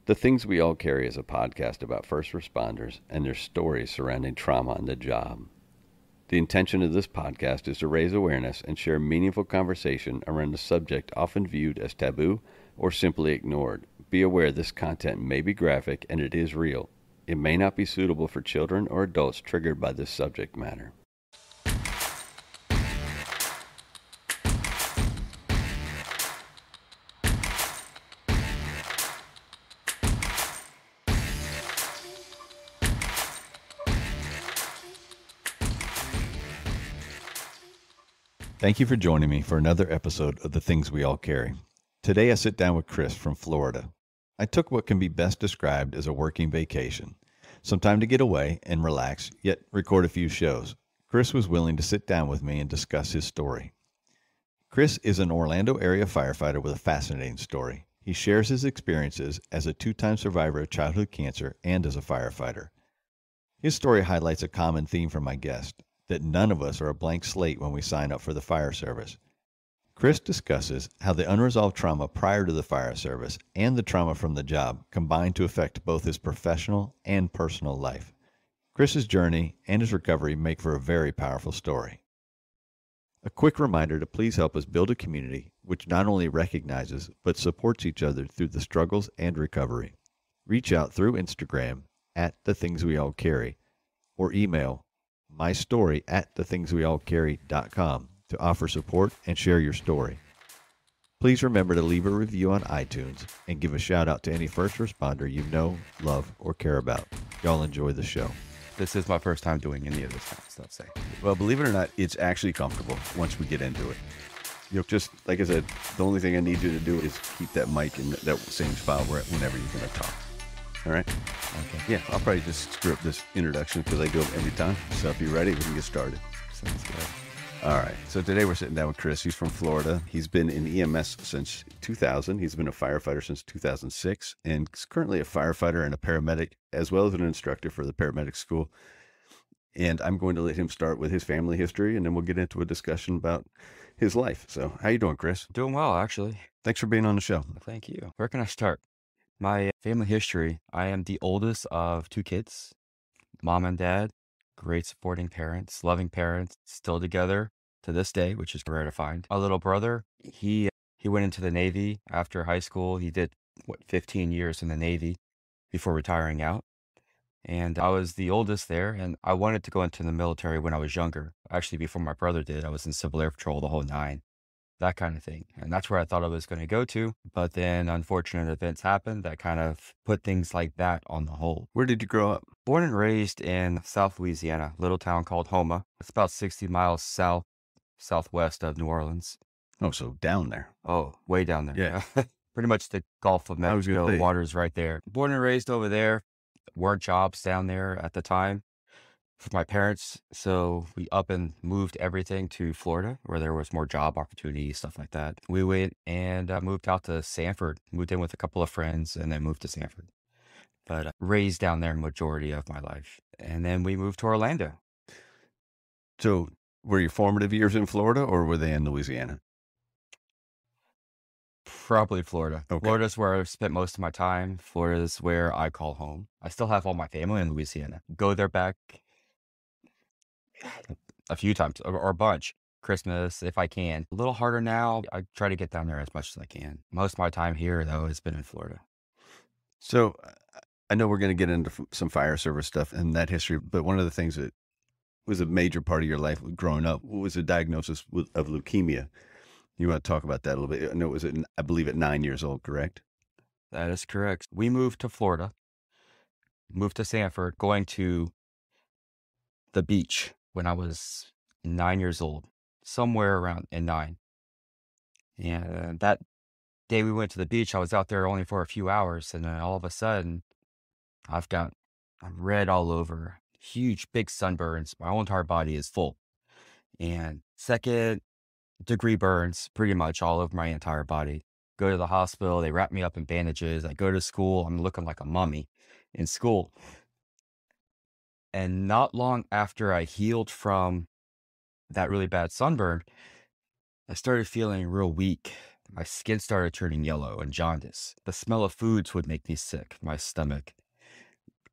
The Things We All Carry is a podcast about first responders and their stories surrounding trauma on the job. The intention of this podcast is to raise awareness and share meaningful conversation around a subject often viewed as taboo or simply ignored. Be aware this content may be graphic and it is real. It may not be suitable for children or adults triggered by this subject matter. Thank you for joining me for another episode of The Things We All Carry. Today I sit down with Chris from Florida. I took what can be best described as a working vacation. Some time to get away and relax, yet record a few shows. Chris was willing to sit down with me and discuss his story. Chris is an Orlando area firefighter with a fascinating story. He shares his experiences as a two-time survivor of childhood cancer and as a firefighter. His story highlights a common theme for my guest, that none of us are a blank slate when we sign up for the fire service. Chris discusses how the unresolved trauma prior to the fire service and the trauma from the job combine to affect both his professional and personal life. Chris's journey and his recovery make for a very powerful story. A quick reminder to please help us build a community which not only recognizes but supports each other through the struggles and recovery. Reach out through Instagram at The Things We All Carry or email mystory@thethingsweallcarry.com to offer support and share your story. Please remember to leave a review on iTunes and give a shout out to any first responder you know, love, or care about. Y'all enjoy the show. This is my first time doing any of this kind of stuff, say. Well, believe it or not, it's actually comfortable once we get into it. You know, just like I said, the only thing I need you to do is keep that mic in that same spot whenever you're going to talk. All right? Okay. Yeah, I'll probably just screw up this introduction because I do it every time. So if you're ready, we can get started. Sounds good. All right. So today we're sitting down with Chris. He's from Florida. He's been in EMS since 2000. He's been a firefighter since 2006 and is currently a firefighter and a paramedic, as well as an instructor for the paramedic school. And I'm going to let him start with his family history, and then we'll get into a discussion about his life. So how you doing, Chris? Doing well, actually. Thanks for being on the show. Thank you. Where can I start? My family history. I am the oldest of two kids. Mom and dad, great supporting parents, loving parents, still together to this day, which is rare to find. My little brother, he went into the Navy after high school. He did, 15 years in the Navy before retiring out. And I was the oldest there, and I wanted to go into the military when I was younger. Actually, before my brother did, I was in Civil Air Patrol, the whole nine, that kind of thing. And that's where I thought I was going to go to. But then unfortunate events happened that kind of put things like that on the hold. Where did you grow up? Born and raised in South Louisiana, little town called Houma. It's about 60 miles southwest of New Orleans. Oh, so down there. Oh, way down there. Yeah. Pretty much the Gulf of I was gonna Mexico, say. water's right there. Born and raised over there. Weren't jobs down there at the time for my parents. So we up and moved everything to Florida where there was more job opportunities, stuff like that. We went and moved out to Sanford, moved in with a couple of friends and then moved to Sanford. But raised down there majority of my life. And then we moved to Orlando. So were your formative years in Florida or were they in Louisiana? Probably Florida. Okay. Florida's where I've spent most of my time. Florida's where I call home. I still have all my family in Louisiana. Go there back a few times or a bunch. Christmas, if I can. A little harder now. I try to get down there as much as I can. Most of my time here, though, has been in Florida. So I know we're going to get into some fire service stuff and that history, but one of the things that was a major part of your life growing up was a diagnosis of leukemia. You want to talk about that a little bit? I know it was, I believe, at 9 years old, correct? That is correct. We moved to Florida, moved to Sanford, going to the beach when I was 9 years old, somewhere around in 9. And that day we went to the beach, I was out there only for a few hours. And then all of a sudden, I'm red all over, huge, big sunburns. My whole entire body is full. And second degree burns pretty much all over my entire body. Go to the hospital, they wrap me up in bandages. I go to school, I'm looking like a mummy in school. And not long after I healed from that really bad sunburn, I started feeling real weak. My skin started turning yellow and jaundice. The smell of foods would make me sick, my stomach.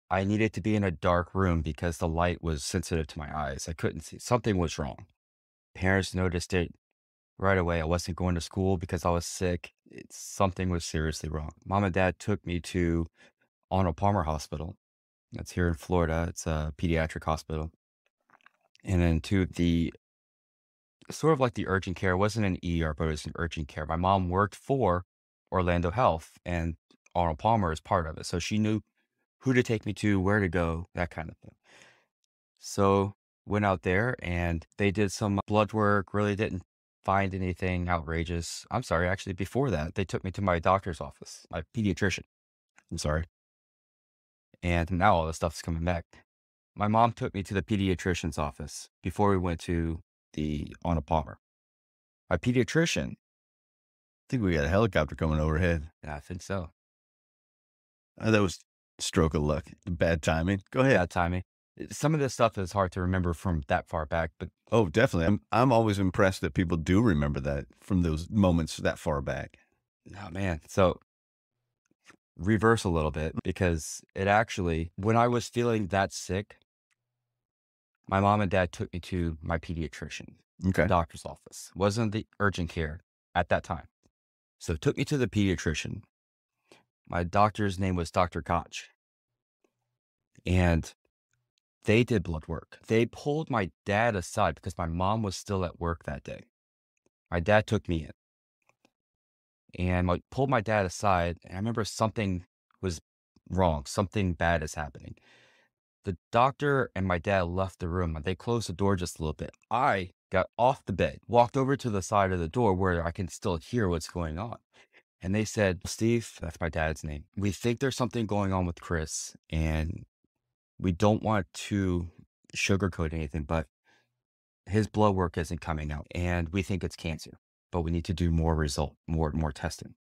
I needed to be in a dark room because the light was sensitive to my eyes. I couldn't see. Something was wrong. Parents noticed it right away. I wasn't going to school because I was sick. Something was seriously wrong. Mom and dad took me to Arnold Palmer Hospital. That's here in Florida. It's a pediatric hospital. And then to the sort of like the urgent care. It wasn't an ER, but it was an urgent care. My mom worked for Orlando Health, and Arnold Palmer is part of it. So she knew who to take me to, where to go, that kind of thing. So went out there and they did some blood work, really didn't find anything outrageous. I'm sorry, actually, before that, they took me to my doctor's office, my pediatrician. I'm sorry. And now all this stuff's coming back. My mom took me to the pediatrician's office before we went to the Arnold Palmer. My pediatrician, I think we got a helicopter coming overhead. yeah, I think so. That was stroke of luck. Bad timing. Go ahead. Bad timing. Some of this stuff is hard to remember from that far back, but Oh, definitely. I'm always impressed that people do remember that from those moments that far back. oh man. So reverse a little bit because it actually, when I was feeling that sick, my mom and dad took me to my pediatrician, Okay. doctor's office. Wasn't the urgent care at that time. So took me to the pediatrician. My doctor's name was Dr. Koch. And they did blood work. They pulled my dad aside because my mom was still at work that day. My dad took me in and pulled my dad aside. And I remember something was wrong. Something bad is happening. The doctor and my dad left the room. They closed the door just a little bit. I got off the bed, walked over to the side of the door where I can still hear what's going on. And they said, Steve, that's my dad's name. We think there's something going on with Chris, and we don't want to sugarcoat anything, but his blood work isn't coming out, and we think it's cancer, but we need to do more testing.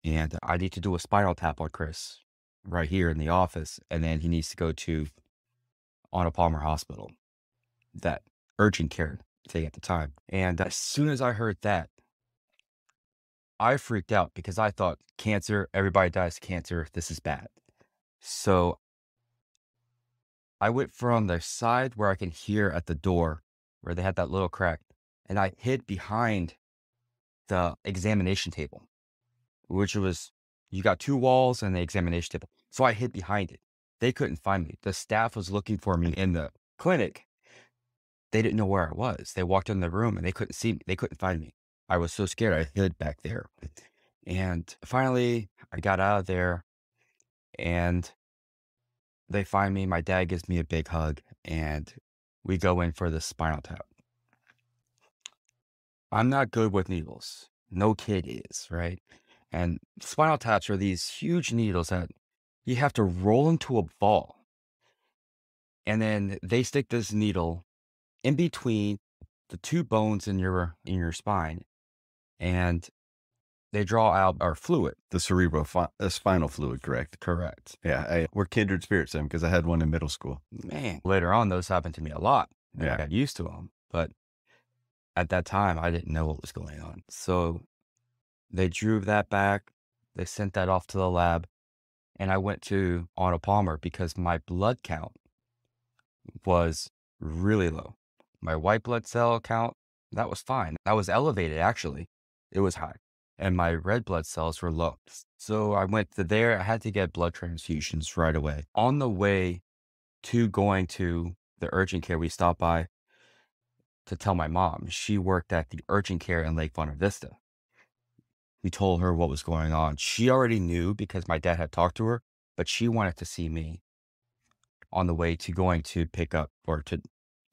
And I need to do a spinal tap on Chris right here in the office, and then he needs to go to Arnold Palmer Hospital, that urgent care thing at the time. And as soon as I heard that, I freaked out because I thought cancer, everybody dies of cancer, this is bad. So I went from the side where I can hear at the door where they had that little crack, and I hid behind the examination table, which was, you got two walls and the examination table. So I hid behind it. They couldn't find me. The staff was looking for me in the clinic. They didn't know where I was. They walked in the room and they couldn't see me. They couldn't find me. I was so scared. I hid back there. And finally, I got out of there and they find me. My dad gives me a big hug and we go in for the spinal tap. I'm not good with needles. No kid is, right? And spinal taps are these huge needles that you have to roll into a ball. And then they stick this needle in between the two bones in your spine. And they draw out our fluid. The spinal fluid, correct? Correct. Yeah, we're kindred spirits, then, because I had one in middle school. Man, later on, those happened to me a lot. Yeah. I got used to them. But at that time, I didn't know what was going on. So they drew that back. They sent that off to the lab. And I went to Arnold Palmer because my blood count was really low. My white blood cell count, that was fine. That was elevated, actually. It was high. And my red blood cells were low. So I went to there. I had to get blood transfusions right away. On the way to going to the urgent care, we stopped by to tell my mom. She worked at the urgent care in Lake Buena Vista. We told her what was going on. She already knew because my dad had talked to her, but she wanted to see me on the way to going to pick up or to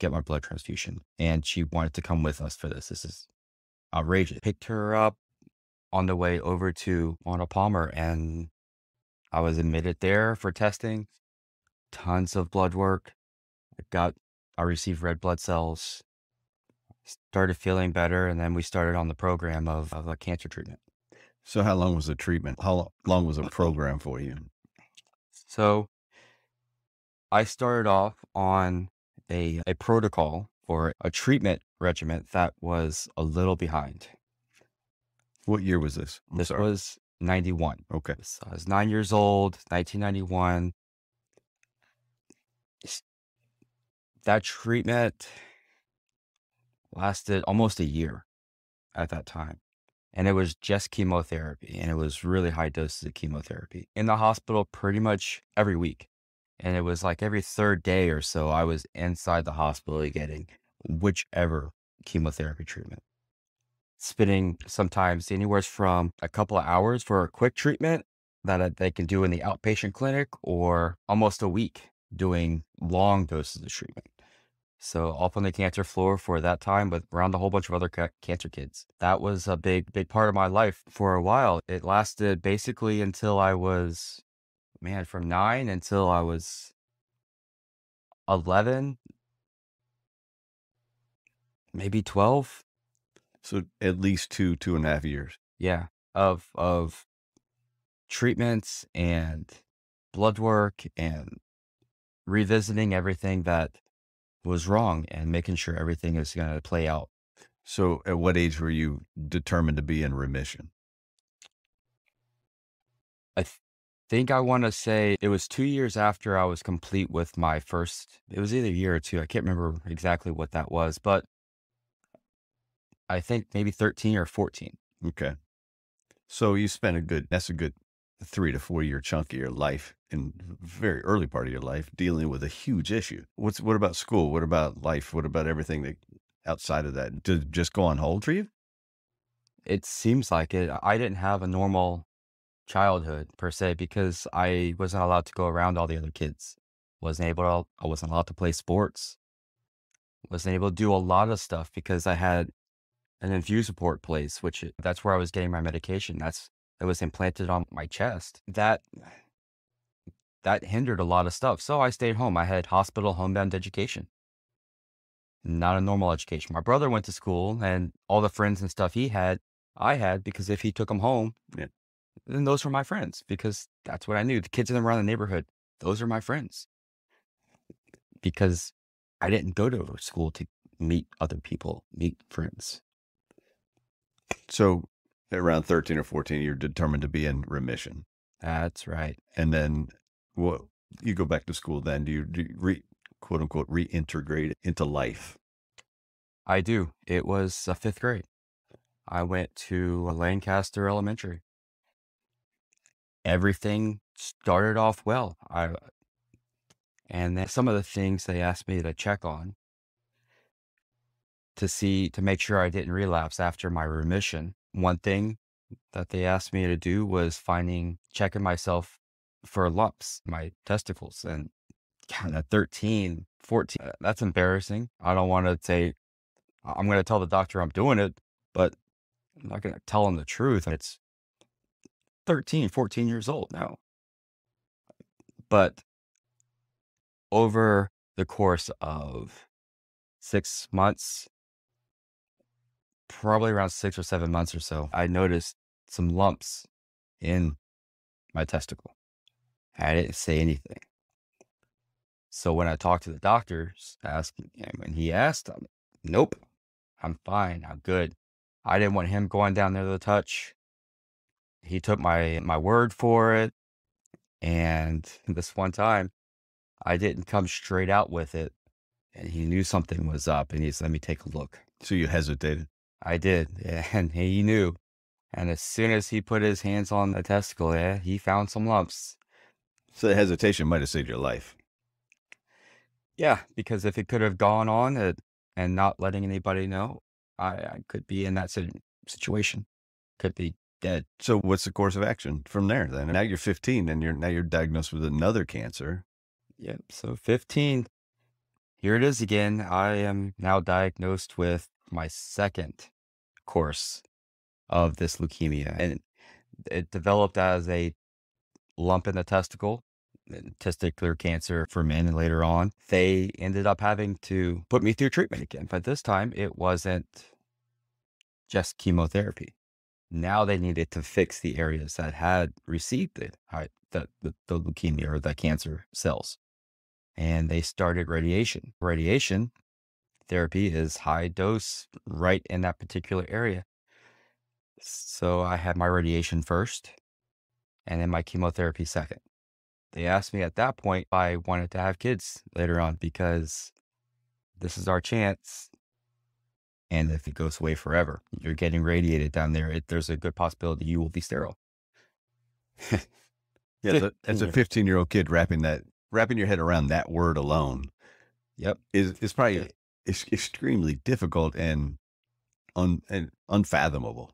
get my blood transfusion. And she wanted to come with us for this. This is outrageous. Picked her up on the way over to Arnold Palmer, and I was admitted there for testing. Tons of blood work. I received red blood cells. Started feeling better, and then we started on the program of a cancer treatment. So how long was the treatment? How long was a program for you? So I started off on a protocol for a treatment regimen that was a little behind. What year was this? I'm This sorry. was 91. Okay. So I was 9 years old, 1991. That treatment lasted almost a year at that time. And it was just chemotherapy, and it was really high doses of chemotherapy. In the hospital pretty much every week. And it was like every third day or so, I was inside the hospital getting whichever chemotherapy treatment. Spending sometimes anywhere from a couple of hours for a quick treatment that they can do in the outpatient clinic, or almost a week doing long doses of treatment. So off on the cancer floor for that time, but around a whole bunch of other cancer kids. That was a big part of my life for a while. It lasted basically until I was, from 9 until I was 11, maybe 12. So at least 2.5 years. Yeah, of treatments and blood work and revisiting everything that was wrong and making sure everything is going to play out. So at what age were you determined to be in remission? I think I want to say it was 2 years after I was complete with my first, it was either a year or two. I can't remember exactly what that was, but I think maybe 13 or 14. Okay. So you spent that's a good 3 to 4 year chunk of your life, in very early part of your life, dealing with a huge issue. What about school? What about life? What about everything that outside of that? Did it just go on hold for you? It seems like it. I didn't have a normal childhood per se because I wasn't allowed to go around all the other kids. I wasn't allowed to play sports. Wasn't able to do a lot of stuff because I had an infuse support place, that's where I was getting my medication. That was implanted on my chest. That hindered a lot of stuff. So I stayed home. I had hospital homebound education, not a normal education. My brother went to school, and all the friends and stuff I had because if he took them home, Yeah. then those were my friends because that's what I knew. The kids in around the neighborhood, those are my friends because I didn't go to school to meet other people, meet friends. So around 13 or 14, you're determined to be in remission. That's right. And then you go back to school then? Do you quote unquote reintegrate into life? I do. It was fifth grade. I went to Lancaster Elementary. Everything started off well. And then some of the things they asked me to check on to make sure I didn't relapse after my remission. One thing that they asked me to do was checking myself for lumps, my testicles, and kind of 13, 14. That's embarrassing. I don't want to say, I'm going to tell the doctor I'm doing it, but I'm not going to tell him the truth. It's 13, 14 years old now. But over the course of 6 months, probably around 6 or 7 months or so, I noticed some lumps in my testicle. I didn't say anything. So when I talked to the doctors, when he asked them, nope, I'm fine, I'm good. I didn't want him going down there to touch. He took my word for it. And this one time, I didn't come straight out with it. And he knew something was up, and he said, let me take a look. So you hesitated? I did, and he knew. And as soon as he put his hands on the testicle, he found some lumps. So the hesitation might have saved your life. Yeah, because if it could have gone on and not letting anybody know, I could be in that situation. Could be dead. So what's the course of action from there then? Now you're 15 and you're diagnosed with another cancer. Yep. So 15, here it is again. I am now diagnosed with my second course of this leukemia. And it developed as a lump in the testicle, testicular cancer for men. And later on, they ended up having to put me through treatment again. But this time it wasn't just chemotherapy. Now they needed to fix the areas that had received the leukemia or the cancer cells. And they started radiation. Radiation therapy is high dose right in that particular area. So I had my radiation first and then my chemotherapy second. They asked me at that point if I wanted to have kids later on because this is our chance. And if it goes away forever, you're getting radiated down there. There's a good possibility you will be sterile. Yeah, as a 15-year-old kid, wrapping your head around that word alone, Yep, is probably extremely difficult and unfathomable.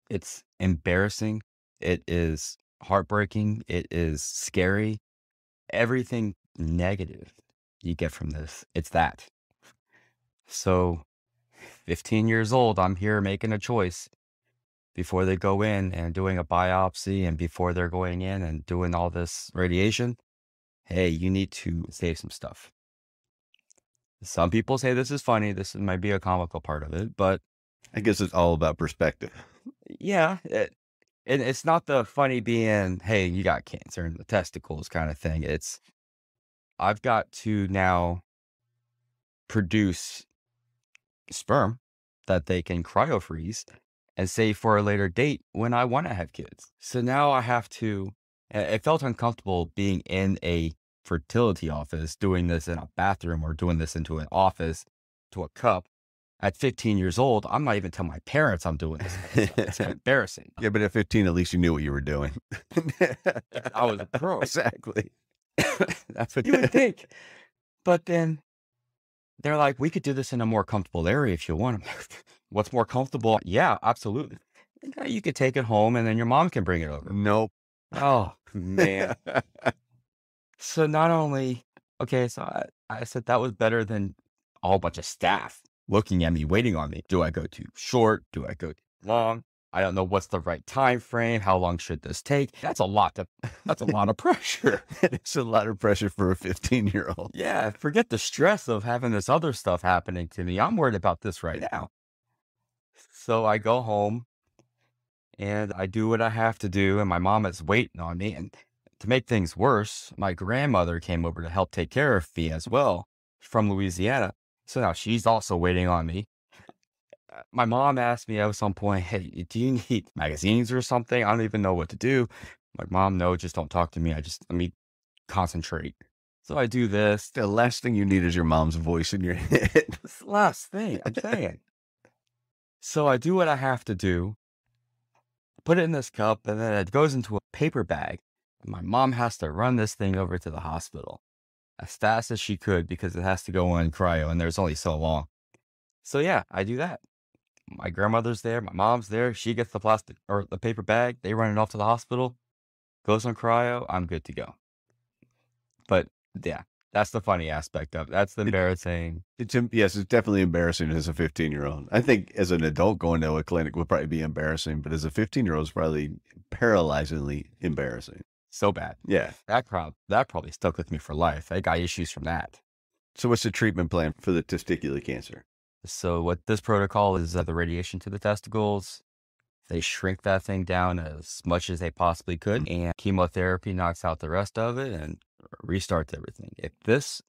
it's embarrassing. It is heartbreaking. It is scary. Everything negative you get from this, it's that. So 15 years old, I'm here making a choice before they go in and doing a biopsy and before they're going in and doing all this radiation. Hey, you need to save some stuff. Some people say this is funny. This might be a comical part of it, but I guess it's all about perspective. yeah, it's not the funny being, hey, you got cancer in the testicles kind of thing. It's, I've got to now produce sperm that they can cryo freeze and save for a later date when I want to have kids. So now I have to, it felt uncomfortable being in a fertility office, doing this in a bathroom or doing this into an office to a cup. At 15 years old, I'm not even telling my parents I'm doing this. It's embarrassing. Yeah, but at 15, at least you knew what you were doing. I was a pro. Exactly. That's what you would think. But then they're like, we could do this in a more comfortable area if you want. What's more comfortable? Yeah, absolutely. You could take it home and then your mom can bring it over. Nope. Oh, man. So not only, okay, so I said that was better than a whole bunch of staff looking at me, waiting on me. Do I go too short? Do I go too long? I don't know what's the right time frame. How long should this take? That's a lot of pressure. It's a lot of pressure for a 15-year-old. Yeah, forget the stress of having this other stuff happening to me. I'm worried about this right now. So I go home and I do what I have to do, and my mom is waiting on me. And to make things worse, my grandmother came over to help take care of me as well from Louisiana. So now she's also waiting on me. My mom asked me at some point, hey, do you need magazines or something? I don't even know what to do. I'm like, Mom, no, just don't talk to me. Let me concentrate. So I do this. The last thing you need is your mom's voice in your head. It's the last thing I'm saying. So I do what I have to do, put it in this cup, and then it goes into a paper bag. And my mom has to run this thing over to the hospital as fast as she could because it has to go in cryo and there's only so long. So yeah, I do that. My grandmother's there, my mom's there. She gets the plastic or the paper bag. They run it off to the hospital, goes on cryo. I'm good to go. But yeah, that's the funny aspect of it. That's the embarrassing. Yes, it's definitely embarrassing as a 15-year-old. I think as an adult going to a clinic would probably be embarrassing, but as a 15-year-old, it's probably paralyzingly embarrassing. So bad. Yeah. That probably stuck with me for life. I got issues from that. So what's the treatment plan for the testicular cancer? So what this protocol is the radiation to the testicles. They shrink that thing down as much as they possibly could, and chemotherapy knocks out the rest of it and restarts everything. If this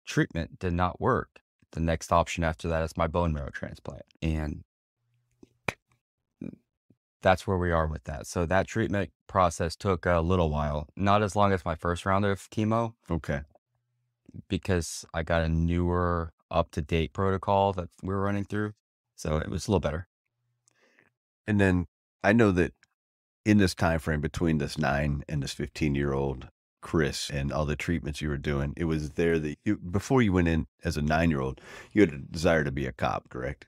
treatment did not work, the next option after that is my bone marrow transplant. And that's where we are with that. So that treatment process took a little while, not as long as my first round of chemo. Okay. Because I got a newer, up-to-date protocol that we were running through. So it was a little better. And then I know that in this time frame between this 9 and this 15-year-old Chris and all the treatments you were doing, it was there that before you went in as a 9-year-old, you had a desire to be a cop, correct?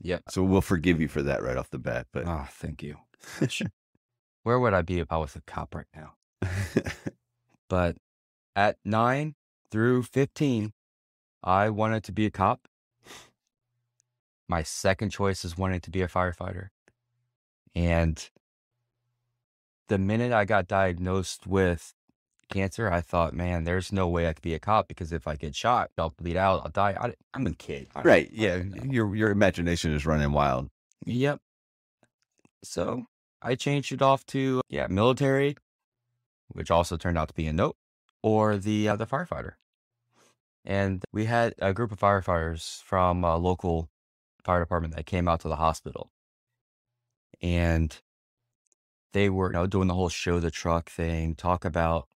Yep. So we'll forgive you for that right off the bat. But Oh, thank you. Where would I be if I was a cop right now? But at 9 through 15, I wanted to be a cop. My second choice is wanting to be a firefighter. And the minute I got diagnosed with cancer, I thought, man, there's no way I could be a cop because if I get shot, I'll bleed out, I'll die. I'm a kid. Right. Yeah. Your imagination is running wild. Yep. So I changed it off to, military, which also turned out to be a note, or the firefighter. And we had a group of firefighters from a local fire department that came out to the hospital. And they were, doing the whole show the truck thing, talk about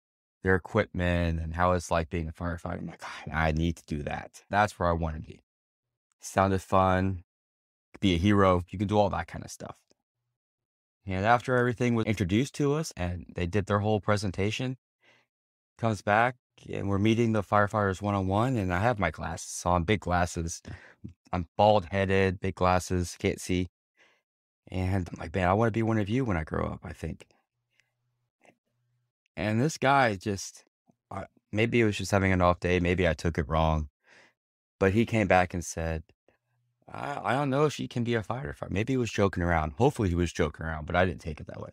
their equipment and how it's like being a firefighter. I'm like, "God, I need to do that." That's where I want to be. Sounded fun. Be a hero. You can do all that kind of stuff. And after everything was introduced to us and they did their whole presentation, comes back and we're meeting the firefighters one-on-one, and I have my glasses on, big glasses. I'm bald headed, big glasses, can't see. And I'm like, man, I want to be one of you when I grow up, I think. And this guy just, maybe he was just having an off day. Maybe I took it wrong. But he came back and said, I don't know if she can be a firefighter. Maybe he was joking around. Hopefully he was joking around, but I didn't take it that way.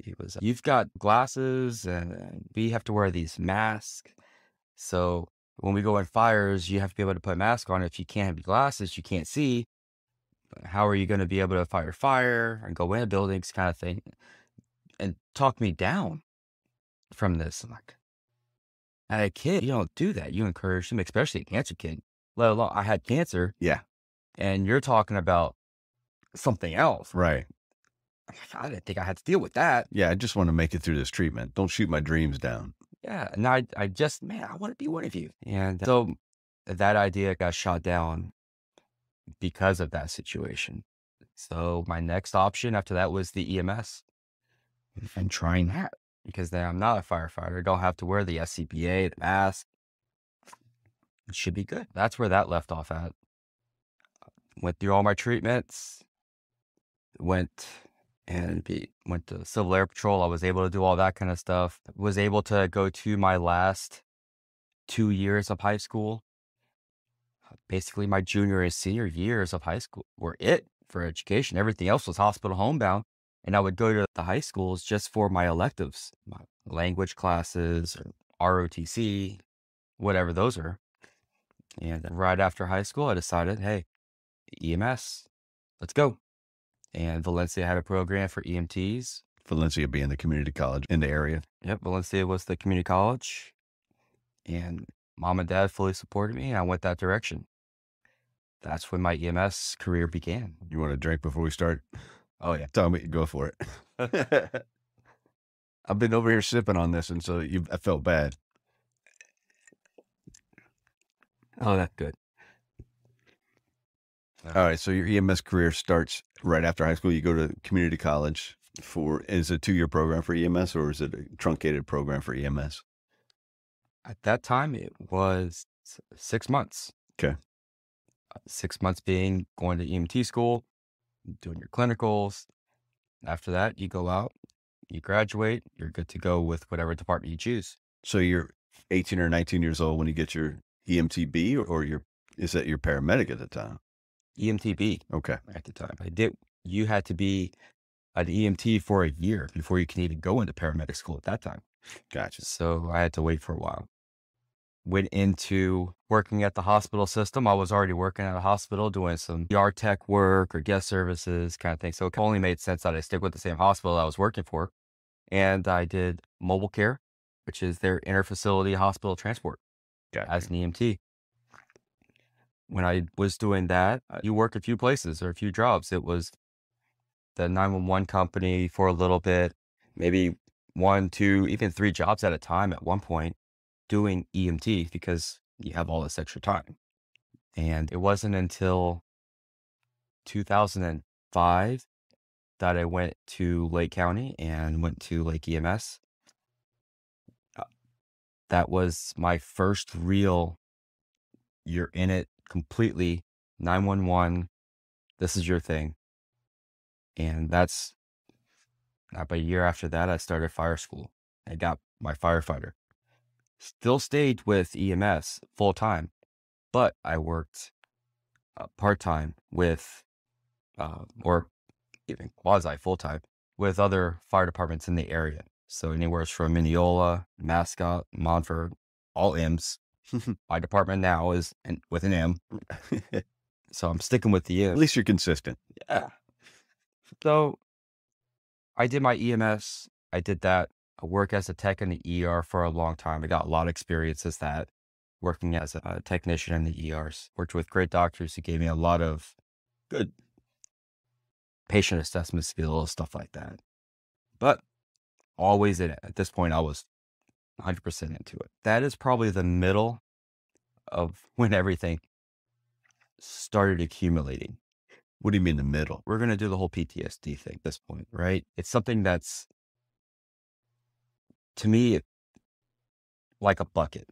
He was, you've got glasses and we have to wear these masks. So when we go in fires, you have to be able to put a mask on. If you can't have glasses, you can't see. How are you going to be able to fight a fire and go into buildings kind of thing? And talk me down from this. I'm like, as a kid, you don't do that. You encourage them, especially a cancer kid, let alone I had cancer. Yeah. And you're talking about something else. Right. I didn't think I had to deal with that. Yeah. I just want to make it through this treatment. Don't shoot my dreams down. Yeah. And I just, man, I want to be one of you. And so that idea got shot down because of that situation. So my next option after that was the EMS and trying that, because then I'm not a firefighter. I don't have to wear the SCBA, the mask. It should be good. That's where that left off at. Went through all my treatments, went to Civil Air Patrol. I was able to do all that kind of stuff. Was able to go to my last 2 years of high school. Basically, my junior and senior years of high school were it for education. Everything else was hospital homebound. And I would go to the high schools just for my electives, my language classes, or ROTC, whatever those are. And right after high school, I decided, hey, EMS, let's go. And Valencia had a program for EMTs. Valencia being the community college in the area. Yep, Valencia was the community college. And mom and dad fully supported me, and I went that direction. That's when my EMS career began. You want a drink before we start? Oh, yeah. Tell me, go for it. I've been over here sipping on this, and so I felt bad. Oh, that's good. All right, so your EMS career starts right after high school. You go to community college is it a 2-year program for EMS, or is it a truncated program for EMS? At that time, it was 6 months. Okay. 6 months being going to EMT school, doing your clinicals. After that, you go out, you graduate, you're good to go with whatever department you choose. So you're 18 or 19 years old when you get your EMTB, or is that your paramedic at the time? EMTB. Okay. At the time. You had to be an EMT for a year before you can even go into paramedic school at that time. Gotcha. So I had to wait for a while. Went into working at the hospital system. I was already working at a hospital doing some ER tech work or guest services kind of thing. So it only made sense that I stick with the same hospital I was working for. And I did mobile care, which is their interfacility hospital transport. Gotcha. As an EMT. When I was doing that, you work a few places or a few jobs. It was the 911 company for a little bit, maybe 1, 2, even 3 jobs at a time at one point doing EMT because you have all this extra time. And it wasn't until 2005 that I went to Lake County and went to Lake EMS. That was my first real, you're in it completely, 911, this is your thing. And that's about a year after that, I started fire school. I got my firefighter. Still stayed with EMS full time, but I worked part time with, or even quasi full time with other fire departments in the area. So anywhere from Mineola, Mascot, Montford, all Ems. My department now is with an M. So I'm sticking with the M. At least you're consistent. Yeah. So I did my EMS. I did that. I worked as a tech in the ER for a long time. I got a lot of experience as that, working as a technician in the ERs. Worked with great doctors who gave me a lot of good patient assessment skills, stuff like that. But always in it. At this point, I was 100% into it. That is probably the middle of when everything started accumulating. What do you mean the middle? We're going to do the whole PTSD thing at this point, right? It's something that's, to me, like a bucket.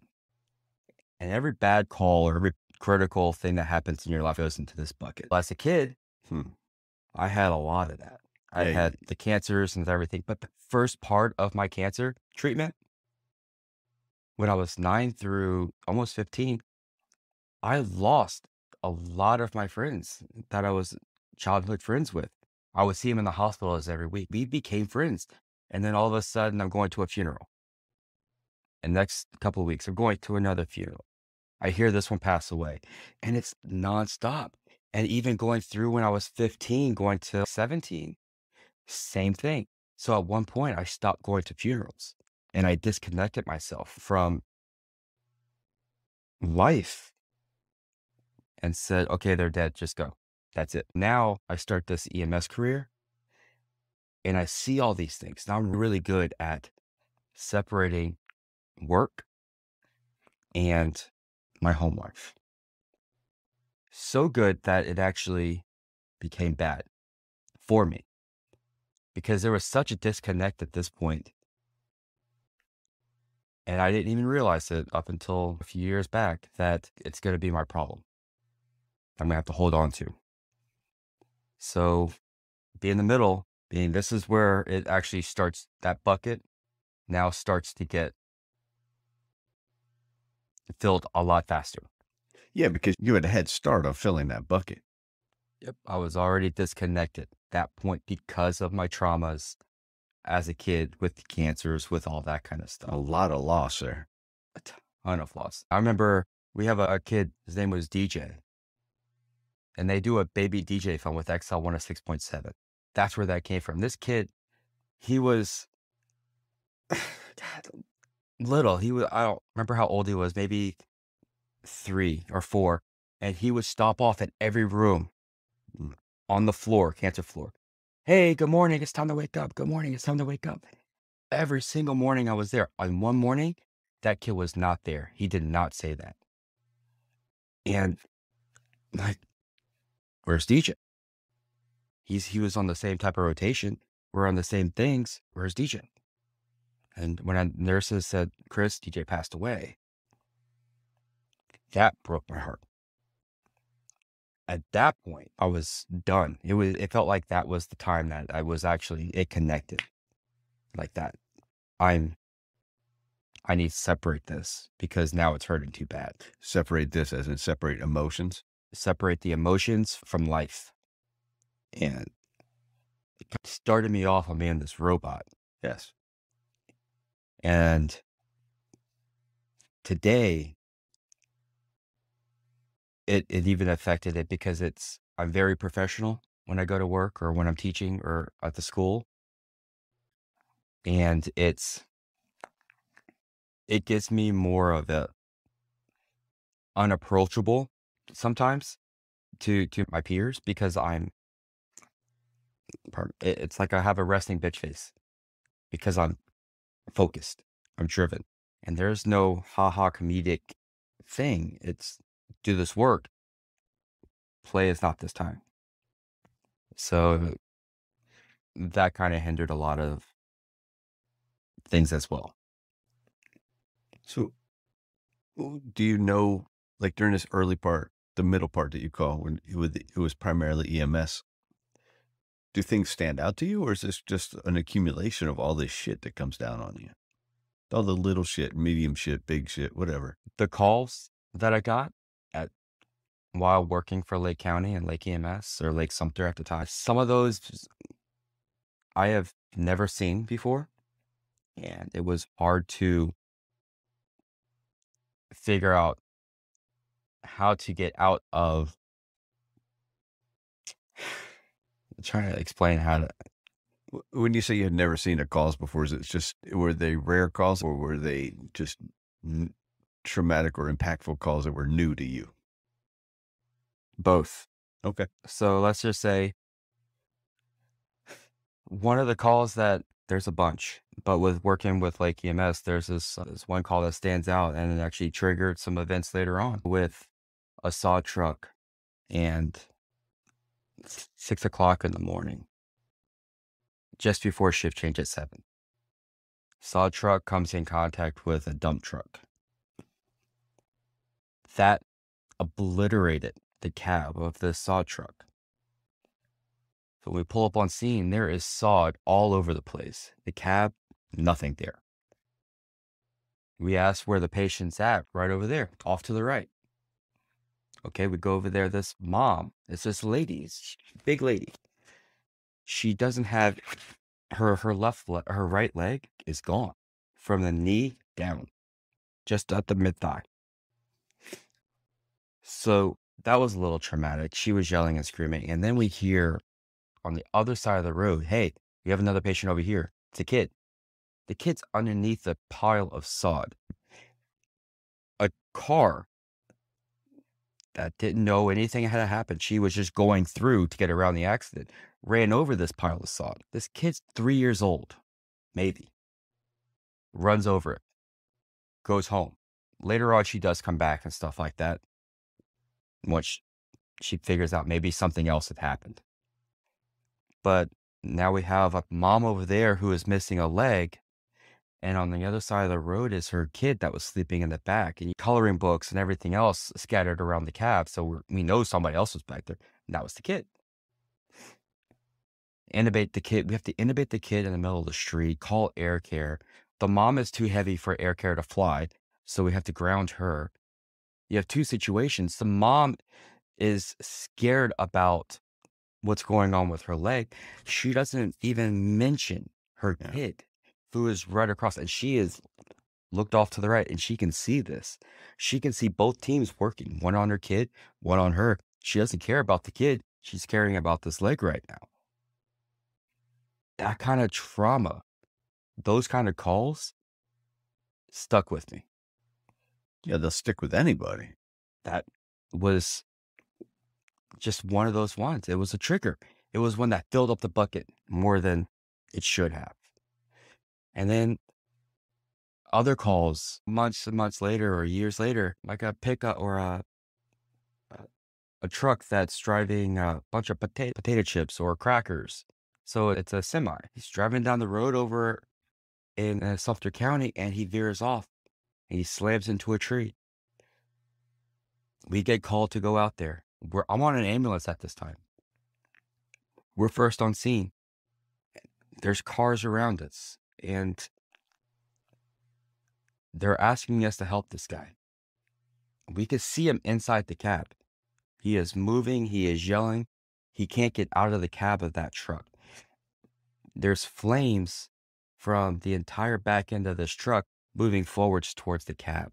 And every bad call or every critical thing that happens in your life goes into this bucket. As a kid, I had a lot of that. I had the cancers and everything. But the first part of my cancer treatment, when I was 9 through almost 15, I lost a lot of my friends that I was childhood friends with. I would see them in the hospitals every week. We became friends. And then all of a sudden, I'm going to a funeral. And next couple of weeks, I'm going to another funeral. I hear this one pass away. And it's nonstop. And even going through when I was 15, going to 17, same thing. So at one point, I stopped going to funerals. And I disconnected myself from life and said, okay, they're dead. Just go. That's it. Now I start this EMS career and I see all these things. Now I'm really good at separating work and my home life. So good that it actually became bad for me because there was such a disconnect at this point. And I didn't even realize it up until a few years back that it's going to be my problem. I'm going to have to hold on to. So be in the middle, being this is where it actually starts, that bucket now starts to get filled a lot faster. Yeah, because you had a head start on filling that bucket. Yep. I was already disconnected at that point because of my traumas as a kid with cancers, with all that kind of stuff. A lot of loss there. A ton of loss. I remember we have a kid, his name was DJ. And they do a baby DJ film with XL 106.7. That's where that came from. This kid, he was little. I don't remember how old he was, maybe 3 or 4. And he would stop off at every room on the floor, cancer floor. Hey, good morning. It's time to wake up. Good morning. It's time to wake up. Every single morning I was there. On one morning, that kid was not there. He did not say that. And like, where's DJ? He was on the same type of rotation. We're on the same things. Where's DJ? And when nurses said, Chris, DJ passed away, that broke my heart. At that point, I was done. It felt like that was the time that it connected like that. I need to separate this because now it's hurting too bad. Separate this as in separate emotions? Separate the emotions from life. And it started me off on being this robot. Yes. And today, it even affected it because I'm very professional when I go to work or when I'm teaching or at the school. And it gives me more of a unapproachable sometimes to my peers because it's like I have a resting bitch face because I'm focused, I'm driven, and there's no haha comedic thing. It's do this work. Play is not this time. So that kind of hindered a lot of things as well. So do you know, like during this early part, the middle part that you call when it was primarily EMS, do things stand out to you, or is this just an accumulation of all this shit that comes down on you? All the little shit, medium shit, big shit, whatever. The calls that I got while working for Lake County and Lake EMS or Lake Sumter at the time, some of those I have never seen before. And it was hard to figure out how to get out of trying to explain how to. When you say you had never seen the calls before, is it just, were they rare calls or were they just traumatic or impactful calls that were new to you? Both. Okay. So let's just say One of the calls that there's a bunch, but with working with like EMS, there's this one call that stands out, and it actually triggered some events later on with a saw truck and 6 o'clock in the morning, just before shift change at 7. Saw truck comes in contact with a dump truck. That obliterated the cab of the saw truck. So when we pull up on scene, there is sawed all over the place. The cab, nothing there. We asked where the patient's at, right over there, off to the right. Okay, we go over there. This mom, it's this lady, big lady. She doesn't have her right leg is gone from the knee down, just at the mid thigh. So that was a little traumatic. She was yelling and screaming, and then we hear on the other side of the road, "Hey, we have another patient over here. It's a kid." The kid's underneath a pile of sod. A car that didn't know anything had happened. She was just going through to get around the accident, ran over this pile of sod. This kid's 3 years old, maybe. Runs over it, goes home. Later on, she does come back and stuff like that. Once she figures out maybe something else had happened. But now we have a mom over there who is missing a leg. And on the other side of the road is her kid that was sleeping in the back, and coloring books and everything else scattered around the cab. So we know somebody else was back there, and that was the kid. Intubate the kid. We have to intubate the kid in the middle of the street, call air care. The mom is too heavy for air care to fly, so we have to ground her. You have two situations. The mom is scared about what's going on with her leg. She doesn't even mention her kid, who is right across, and she is looked off to the right, and she can see this. She can see both teams working, one on her kid, one on her. She doesn't care about the kid. She's caring about this leg right now. That kind of trauma, those kind of calls stuck with me. Yeah, they'll stick with anybody. That was just one of those ones. It was a trigger. It was one that filled up the bucket more than it should have. And then other calls months and months later or years later, like a pickup or a truck that's driving a bunch of potato chips or crackers. So it's a semi. He's driving down the road over in Sumter County, and he veers off and he slams into a tree. We get called to go out there. I'm on an ambulance at this time. We're first on scene. There's cars around us, and they're asking us to help this guy. We could see him inside the cab. He is moving. He is yelling. He can't get out of the cab of that truck. There's flames from the entire back end of this truck moving forwards towards the cab.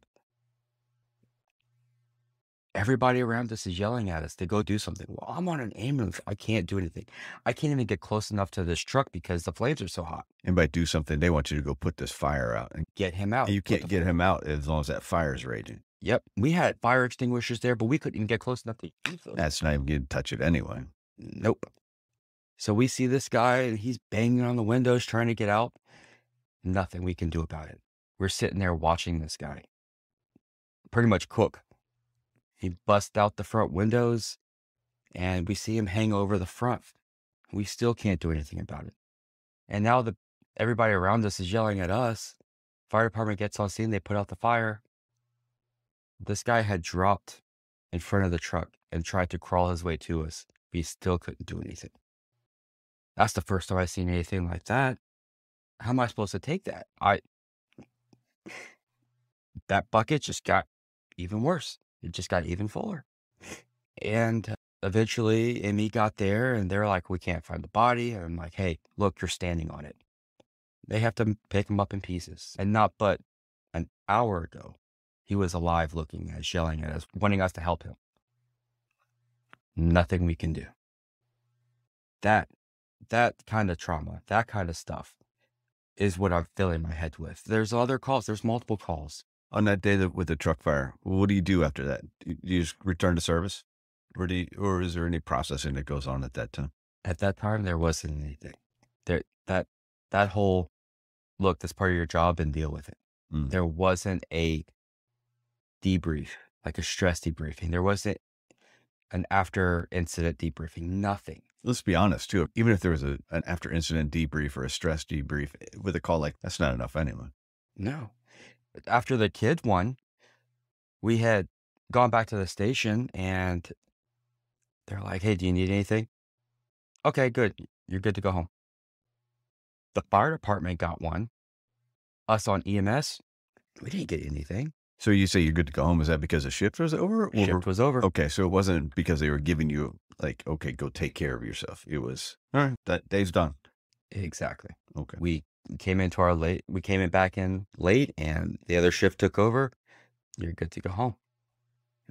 Everybody around us is yelling at us to go do something. Well, I'm on an ambulance. I can't do anything. I can't even get close enough to this truck because the flames are so hot. And by do something, they want you to go put this fire out and get him out. And you can't get him out as long as that fire is raging. Yep. We had fire extinguishers there, but we couldn't even get close enough to use those. That's not even getting to touch it anyway. Nope. So we see this guy, and he's banging on the windows trying to get out. Nothing we can do about it. We're sitting there watching this guy pretty much cook. He busts out the front windows, and we see him hang over the front. We still can't do anything about it. And now everybody around us is yelling at us. Fire department gets on scene. They put out the fire. This guy had dropped in front of the truck and tried to crawl his way to us. We still couldn't do anything. That's the first time I've seen anything like that. How am I supposed to take that? That bucket just got even worse. It just got even fuller. And eventually, Emmy got there, and they're like, we can't find the body. And I'm like, hey, look, you're standing on it. They have to pick him up in pieces. And not but an hour ago, he was alive looking at us, yelling at us, wanting us to help him. Nothing we can do. That kind of trauma, that kind of stuff is what I'm filling my head with. There's other calls. There's multiple calls. On that day with the truck fire, what do you do after that? Do you just return to service? Or is there any processing that goes on at that time? At that time, there wasn't anything. There, that whole look, that's part of your job and deal with it. Mm. There wasn't a debrief, like a stress debriefing. There wasn't an after incident debriefing, nothing. Let's be honest too. Even if there was an after incident debrief or a stress debrief with a call, like that's not enough anyway. No. After the kid one, we had gone back to the station and they're like, hey, do you need anything? Okay, good. You're good to go home. The fire department got one. Us on EMS, we didn't get anything. So you say you're good to go home. Is that because the shift was over? Shift was over. Okay. So it wasn't because they were giving you like, okay, go take care of yourself. It was, all right, that day's done. Exactly. Okay. We came back in late and the other shift took over. You're good to go home.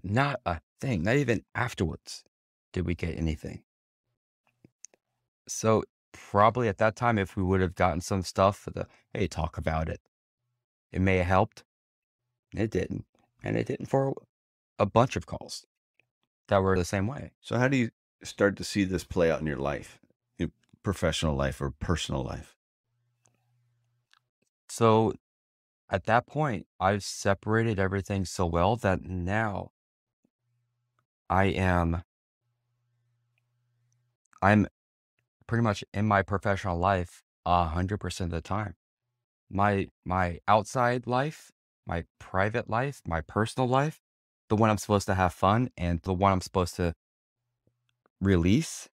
Not a thing. Not even afterwards did we get anything. So probably at that time, if we would have gotten some stuff for hey, talk about it, it may have helped. It didn't. And it didn't for a bunch of calls that were the same way. So how do you start to see this play out in your life, your professional life or personal life? So at that point, I've separated everything so well that now I'm pretty much in my professional life 100% of the time. My outside life, my private life, my personal life, the one I'm supposed to have fun and the one I'm supposed to release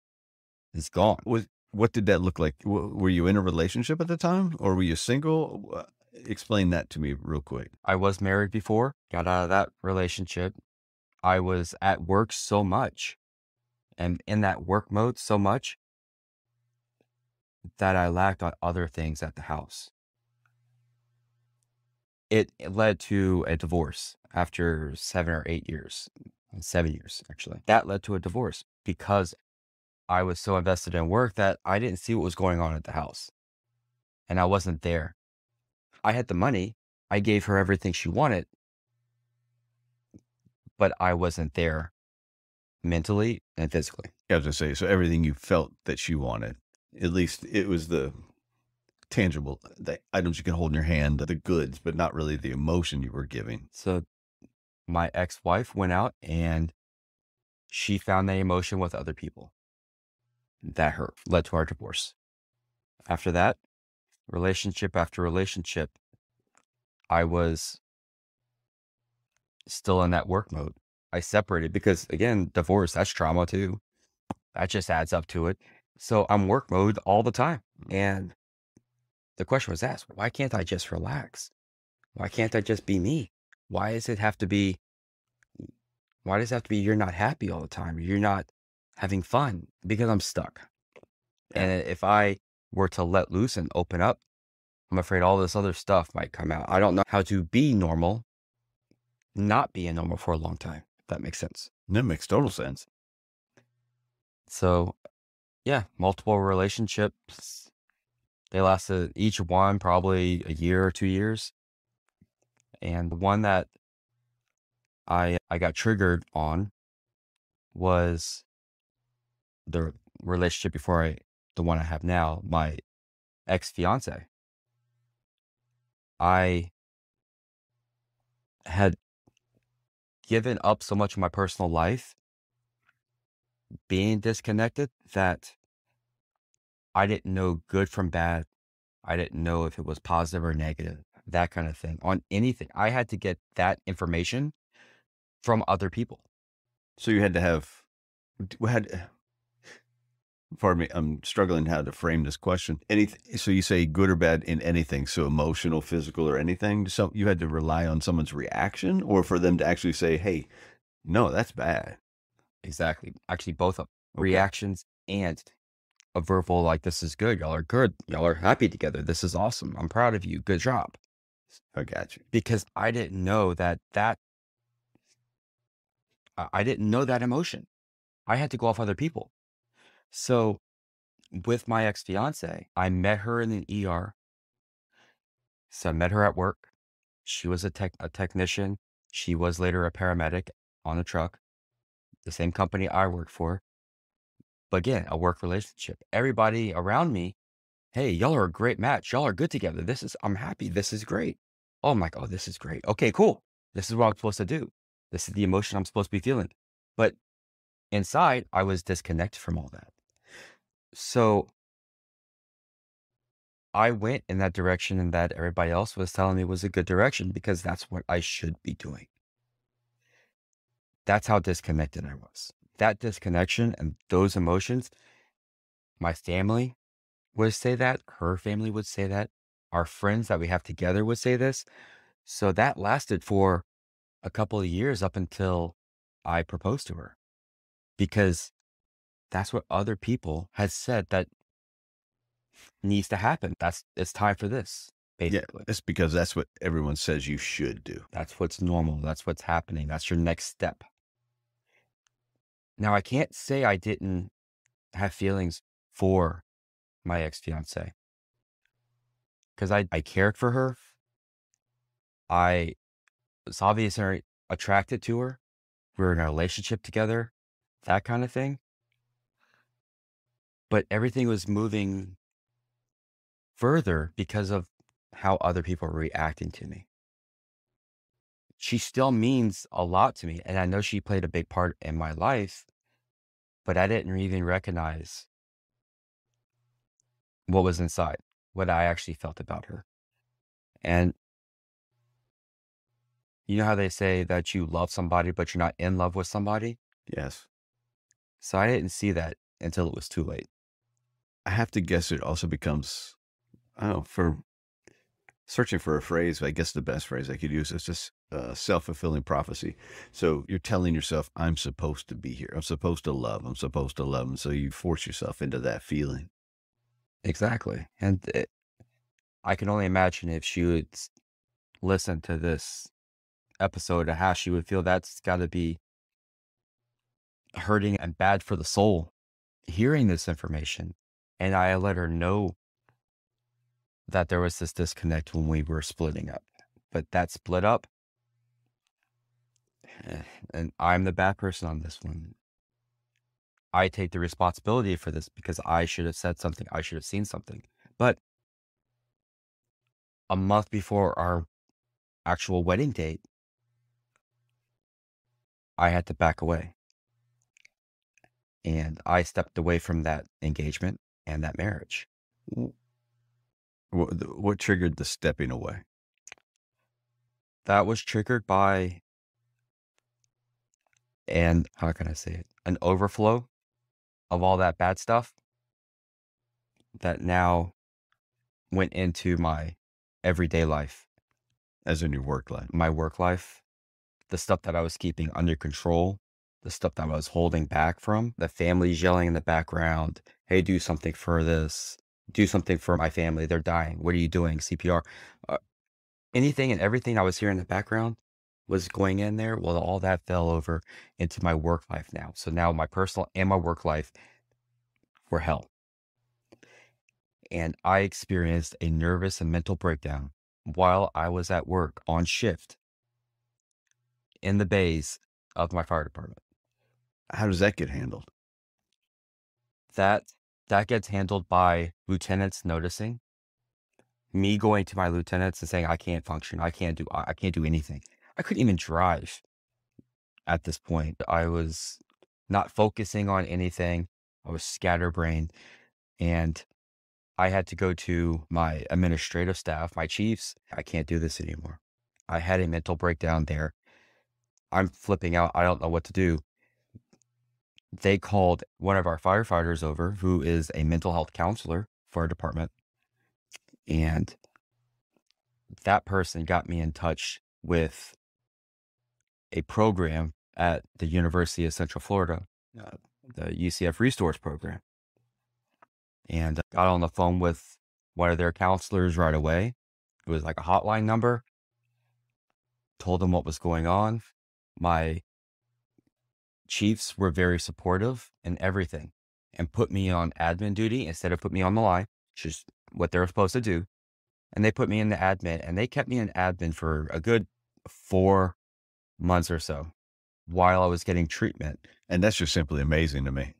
is gone. What did that look like? Were you in a relationship at the time or were you single? Explain that to me real quick. I was married before, got out of that relationship. I was at work so much and in that work mode so much that I lacked on other things at the house. It led to a divorce after 7 or 8 years, 7 years, actually. That led to a divorce because I was so invested in work that I didn't see what was going on at the house. And I wasn't there. I had the money. I gave her everything she wanted, but I wasn't there mentally and physically. I was going to say, so everything you felt that she wanted, at least it was the tangible, the items you can hold in your hand, the goods, but not really the emotion you were giving. So my ex-wife went out and she found that emotion with other people. That hurt, led to our divorce. After that, relationship after relationship, I was still in that work mode. I separated because, again, divorce, that's trauma too. That just adds up to it. So I'm work mode all the time. And the question was asked, why can't I just relax? Why can't I just be me? Why does it have to be you're not happy all the time? You're not having fun? Because I'm stuck. Yeah. And if I were to let loose and open up, I'm afraid all this other stuff might come out. I don't know how to be normal, not being normal for a long time, if that makes sense. That makes total sense. So, yeah, multiple relationships. They lasted each one probably a year or 2 years. And the one that I got triggered on was the relationship before the one I have now, my ex-fiance. I had given up so much of my personal life, being disconnected, that I didn't know good from bad. I didn't know if it was positive or negative, that kind of thing on anything. I had to get that information from other people. So you had to have, pardon me, I'm struggling how to frame this question. So you say good or bad in anything, so emotional, physical, or anything. So you had to rely on someone's reaction, or for them to actually say, "Hey, no, that's bad." Exactly. Actually, both of reactions and a verbal, like, this is good. Y'all are good. Y'all are happy together. This is awesome. I'm proud of you. Good job. I got you. Because I didn't know I didn't know that emotion. I had to go off other people. So with my ex-fiance, I met her in the ER. So I met her at work. She was a technician. She was later a paramedic on a truck, the same company I worked for. But again, a work relationship. Everybody around me hey, y'all are a great match. Y'all are good together. I'm happy. This is great. Oh, I'm like, oh, this is great. Okay, cool. This is what I'm supposed to do. This is the emotion I'm supposed to be feeling. But inside, I was disconnected from all that. So I went in that direction, and that everybody else was telling me was a good direction because that's what I should be doing. That's how disconnected I was. That disconnection and those emotions, my family would say that, her family would say that, our friends that we have together would say this. So that lasted for a couple of years up until I proposed to her, because that's what other people had said that needs to happen. It's time for this, Yeah, basically. it's because that's what everyone says you should do. That's what's normal. That's what's happening. That's your next step. Now, I can't say I didn't have feelings for my ex-fiance, because I cared for her. I was obviously attracted to her. We were in a relationship together, that kind of thing. But everything was moving further because of how other people were reacting to me. She still means a lot to me, and I know she played a big part in my life, but I didn't even recognize what was inside, what I actually felt about her. And you know how they say that you love somebody, but you're not in love with somebody? Yes. So I didn't see that until it was too late. I have to guess it also becomes, I don't know, for searching for a phrase, I guess the best phrase I could use is just self-fulfilling prophecy. So you're telling yourself, I'm supposed to be here. I'm supposed to love. I'm supposed to love. And so you force yourself into that feeling. Exactly. And I can only imagine if she would listen to this episode of how she would feel. That's got to be hurting and bad for the soul, hearing this information. And I let her know that there was this disconnect when we were splitting up. But that split up, and I'm the bad person on this one. I take the responsibility for this because I should have said something. I should have seen something. But a month before our actual wedding date, I had to back away. And I stepped away from that engagement and that marriage. What triggered the stepping away? That was triggered by, and how can I say it, an overflow of all that bad stuff that now went into my everyday life, As in your work life? my work life, the stuff that I was keeping under control, the stuff that I was holding back from, the family's yelling in the background, hey, do something for this, do something for my family. They're dying. What are you doing? CPR. Anything and everything I was hearing in the background was going in there. Well, all that fell over into my work life now. So now my personal and my work life were hell. And I experienced a nervous and mental breakdown while I was at work on shift in the bays of my fire department. How does that get handled? That gets handled by lieutenants noticing, me going to my lieutenants and saying, I can't function. I can't do anything. I couldn't even drive at this point. I was not focusing on anything. I was scatterbrained, and I had to go to my administrative staff, my chiefs. I can't do this anymore. I had a mental breakdown there. I'm flipping out. I don't know what to do. They called one of our firefighters over, who is a mental health counselor for our department. And that person got me in touch with a program at the University of Central Florida, the UCF Restores program. And I got on the phone with one of their counselors right away. It was like a hotline number. Told them what was going on. My chiefs were very supportive in everything and put me on admin duty instead of put me on the line, which is what they're supposed to do. And they put me in the admin, and they kept me in admin for a good 4 months or so while I was getting treatment. And that's just simply amazing to me.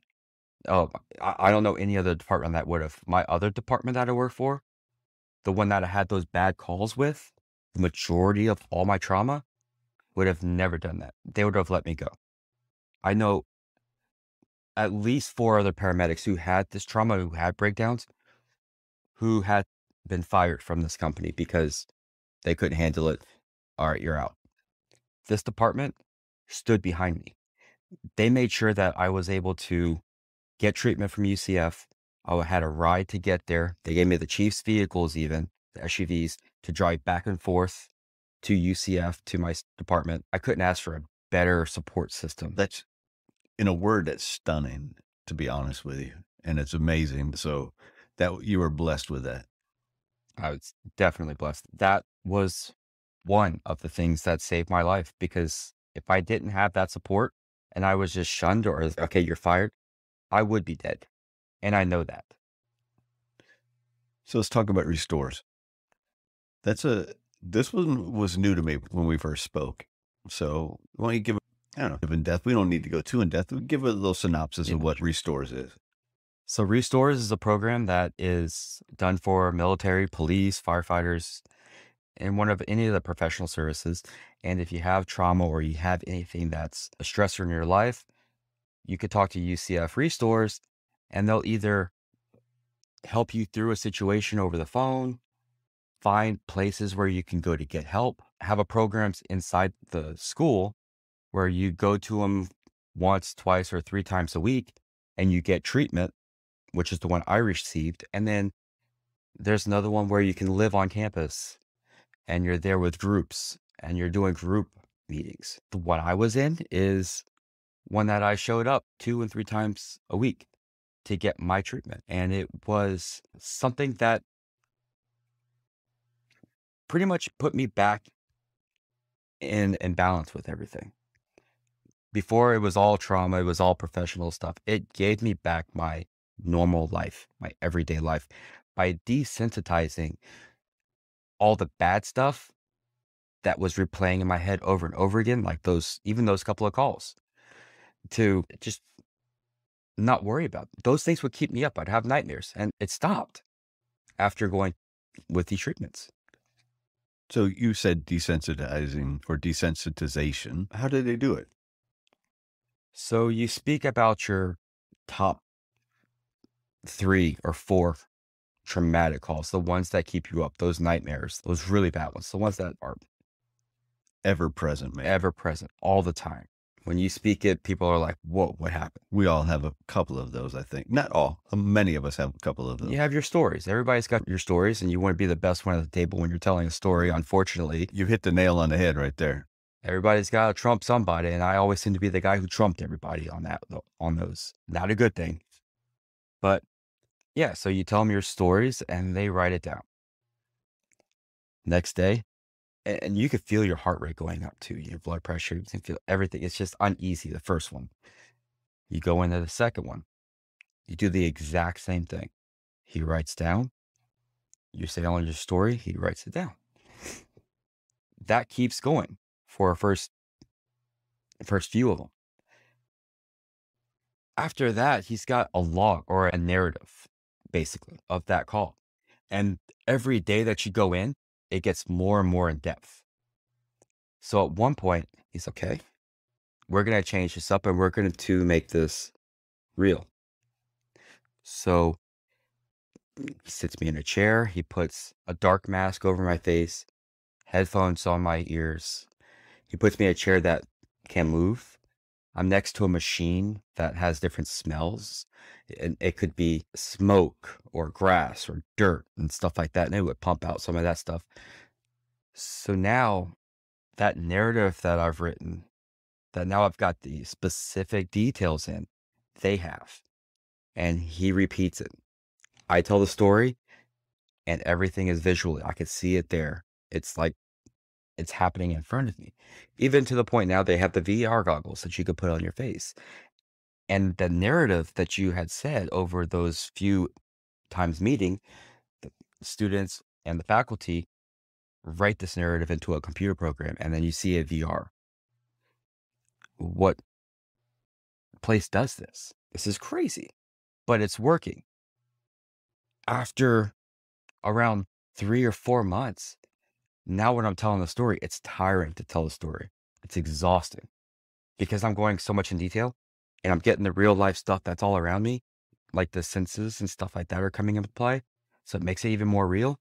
Oh, I don't know any other department that would have. My other department that I work for, the one that I had those bad calls with, the majority of all my trauma would have never done that. They would have let me go. I know at least 4 other paramedics who had this trauma, who had breakdowns, who had been fired from this company because they couldn't handle it. All right, you're out. This department stood behind me. They made sure that I was able to get treatment from UCF. I had a ride to get there. They gave me the chief's vehicles, even the SUVs, to drive back and forth to UCF, to my department. I couldn't ask for a better support system. That's, in a word, that's stunning, to be honest with you. And it's amazing. So that you were blessed with that. I was definitely blessed. That was one of the things that saved my life, because if I didn't have that support and I was just shunned or, okay, you're fired, I would be dead. And I know that. So let's talk about restores. This one was new to me when we first spoke. So why don't you give, I don't know, in depth. We don't need to go too in depth. We'll give a little synopsis of what Restores is. So Restores is a program that is done for military, police, firefighters, and any of the professional services. And if you have trauma or you have anything that's a stressor in your life, you could talk to UCF Restores, and they'll either help you through a situation over the phone, find places where you can go to get help, have a programs inside the school where you go to them once, twice, or 3 times a week and you get treatment, which is the one I received. And then there's another one where you can live on campus and you're there with groups and you're doing group meetings. The one I was in is one that I showed up 2 and 3 times a week to get my treatment. And it was something that pretty much put me back in balance with everything. Before, it was all trauma, it was all professional stuff. It gave me back my normal life, my everyday life, by desensitizing all the bad stuff that was replaying in my head over and over again, like even those couple of calls, to just not worry about them. Those things would keep me up. I'd have nightmares, and it stopped after going with these treatments. So you said desensitizing or desensitization. How did they do it? So you speak about your top 3 or 4 traumatic calls, the ones that keep you up, those nightmares, those really bad ones, the ones that are Ever present, man. ever present all the time. When you speak it, people are like, whoa, what happened? We all have a couple of those, I think. Not all. Many of us have a couple of those. You have your stories. Everybody's got your stories, and you want to be the best one at the table when you're telling a story. Unfortunately, You hit the nail on the head right there. everybody's got to trump somebody, and I always seem to be the guy who trumped everybody on those. Not a good thing. But yeah, so you tell them your stories, and they write it down. Next day, and you could feel your heart rate going up too, your blood pressure, you can feel everything. It's just uneasy, the first one. You go into the second one. You do the exact same thing. He writes down. You say on your story, he writes it down. That keeps going for a first few of them. After that, he's got a log or a narrative, basically, of that call. And every day that you go in, it gets more and more in depth. So at one point, he's okay, we're going to change this up and we're going to make this real. So he sits me in a chair. He puts a dark mask over my face, headphones on my ears. He puts me in a chair that can move. I'm next to a machine that has different smells. And it could be smoke or grass or dirt and stuff like that. And it would pump out some of that stuff. So now that narrative that I've written, that now I've got the specific details in, they have. And he repeats it. I tell the story and everything is visually. I could see it there. It's like it's happening in front of me. Even to the point now they have the VR goggles that you could put on your face. And the narrative that you had said over those few times meeting, the students and the faculty write this narrative into a computer program, and then you see a VR. What place does this? This is crazy. but it's working. After around 3 or 4 months, now when I'm telling the story, it's tiring to tell the story. It's exhausting because I'm going so much in detail and I'm getting the real life stuff that's all around me, like the senses and stuff like that are coming into play. So it makes it even more real.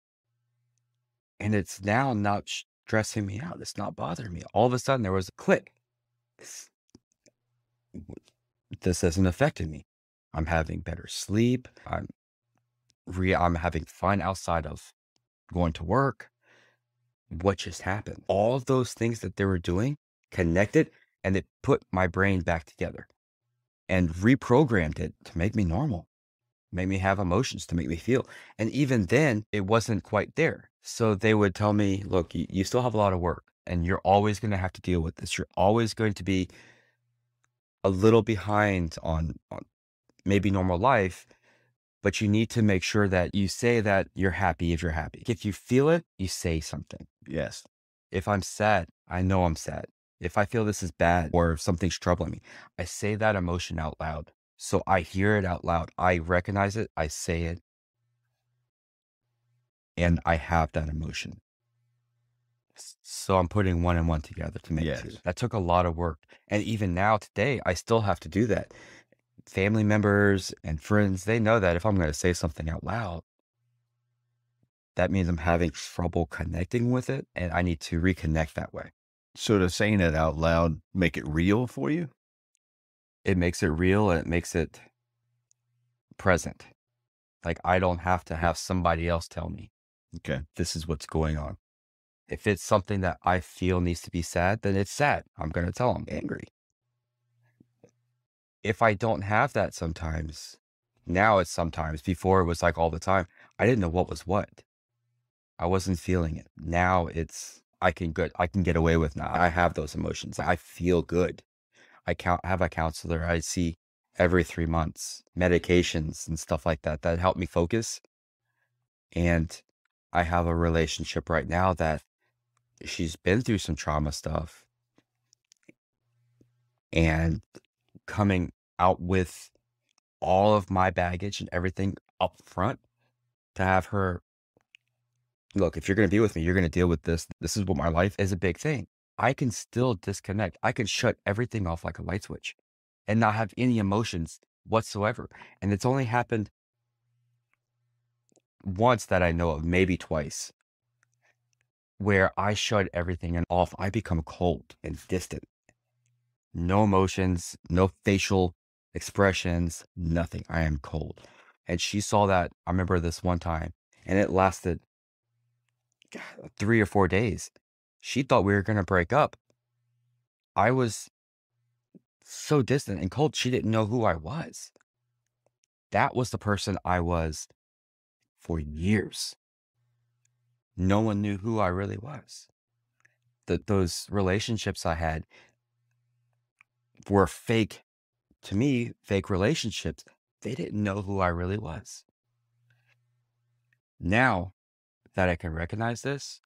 And it's now not stressing me out. It's not bothering me. All of a sudden, there was a click. This isn't affecting me. I'm having better sleep. I'm having fun outside of going to work. What just happened? All of those things that they were doing connected, and it put my brain back together and reprogrammed it to make me normal, make me have emotions, to make me feel. And even then, it wasn't quite there. So they would tell me, look, you still have a lot of work and you're always going to have to deal with this. You're always going to be a little behind on maybe normal life, but you need to make sure that you say that you're happy if you're happy. If you feel it, you say something. Yes. If I'm sad, I know I'm sad. If I feel this is bad or if something's troubling me, I say that emotion out loud. So I hear it out loud. I recognize it. I say it. And I have that emotion. So I'm putting one and one together to make two. That took a lot of work. And even now, today, I still have to do that. Family members and friends, they know that if I'm going to say something out loud, that means I'm having trouble connecting with it, and I need to reconnect that way. So does saying it out loud make it real for you? It makes it real, and it makes it present. Like, I don't have to have somebody else tell me, okay, this is what's going on. If it's something that I feel needs to be said, then it's sad. I'm going to tell them angry. If I don't have that sometimes, now it's sometimes, before it was like all the time, I didn't know what was what. I wasn't feeling it. Now it's, I can get away with now. I have those emotions. I feel good. I have a counselor I see every 3 months, medications and stuff like that help me focus. And I have a relationship right now that she's been through some trauma stuff and coming out with all of my baggage and everything up front, to have her, look, if you're going to be with me, you're going to deal with this. This is what my life is, a big thing. I can still disconnect. I can shut everything off like a light switch and not have any emotions whatsoever. And it's only happened once that I know of, maybe twice, where I shut everything off. I become cold and distant. No emotions, no facial expressions, nothing. I am cold. And she saw that. I remember this one time, and it lasted 3 or 4 days. She thought we were going to break up. I was so distant and cold. She didn't know who I was. That was the person I was for years. No one knew who I really was. Those relationships I had were fake, to me, fake relationships. They didn't know who I really was. Now that I can recognize this,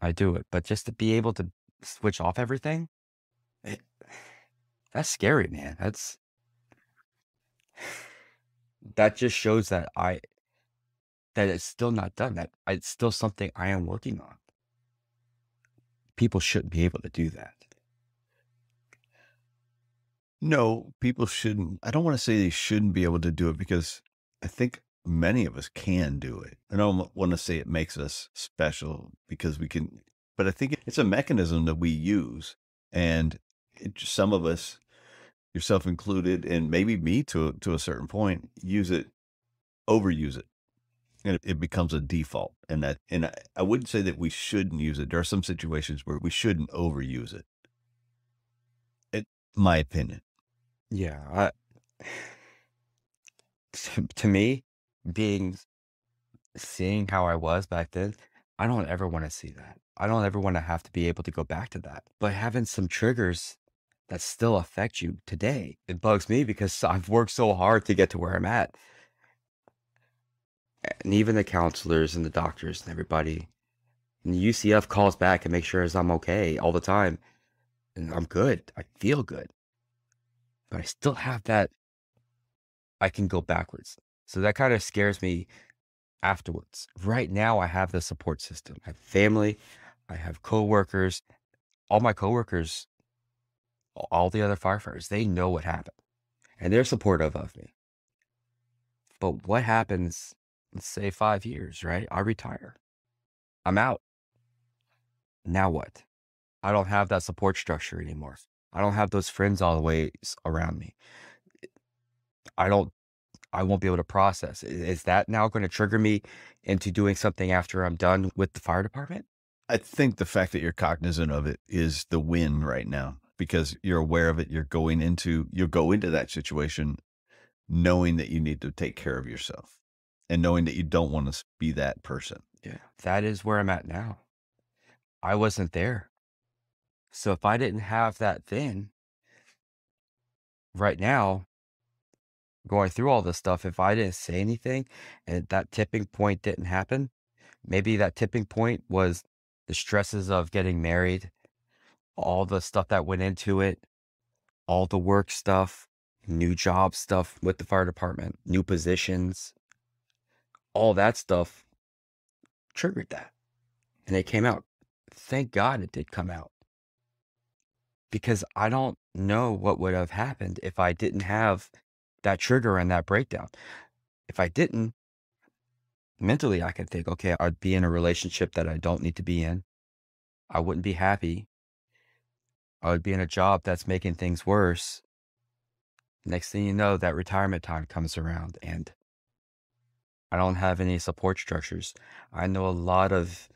I do it. But just to be able to switch off everything, that's scary, man. That just shows that it's still not done. That it's still something I am working on. People shouldn't be able to do that. No, people shouldn't. I don't want to say they shouldn't be able to do it, because I think many of us can do it. I don't want to say it makes us special because we can, but I think it's a mechanism that we use. And some of us, yourself included, and maybe me to a certain point, overuse it. And it becomes a default. And I wouldn't say that we shouldn't use it. There are some situations where we shouldn't overuse it. My opinion. Yeah. To me, seeing how I was back then, I don't ever want to see that. I don't ever want to have to be able to go back to that. But having some triggers that still affect you today, it bugs me because I've worked so hard to get to where I'm at. And even the counselors and the doctors and everybody, and the UCF calls back and makes sure I'm okay all the time. And I'm good. I feel good. But I still have that I can go backwards. So that kind of scares me afterwards. Right now, I have the support system. I have family, I have coworkers. All my coworkers, all the other firefighters, they know what happened and they're supportive of me. But what happens, let's say 5 years, right? I retire. I'm out. Now what? I don't have that support structure anymore. I don't have those friends all the way around me. I won't be able to process. Is that now going to trigger me into doing something after I'm done with the fire department? I think the fact that you're cognizant of it is the win right now, because you're aware of it. You'll go into that situation knowing that you need to take care of yourself and knowing that you don't want to be that person. Yeah. That is where I'm at now. I wasn't there. So if I didn't have that then, right now, going through all this stuff, if I didn't say anything and that tipping point didn't happen, maybe that tipping point was the stresses of getting married, all the stuff that went into it, all the work stuff, new job stuff with the fire department, new positions, all that stuff triggered that. And it came out. Thank God it did come out. Because I don't know what would have happened if I didn't have that trigger and that breakdown. If I didn't, mentally I could think, okay, I'd be in a relationship that I don't need to be in. I wouldn't be happy. I would be in a job that's making things worse. Next thing you know, that retirement time comes around and I don't have any support structures. I know a lot of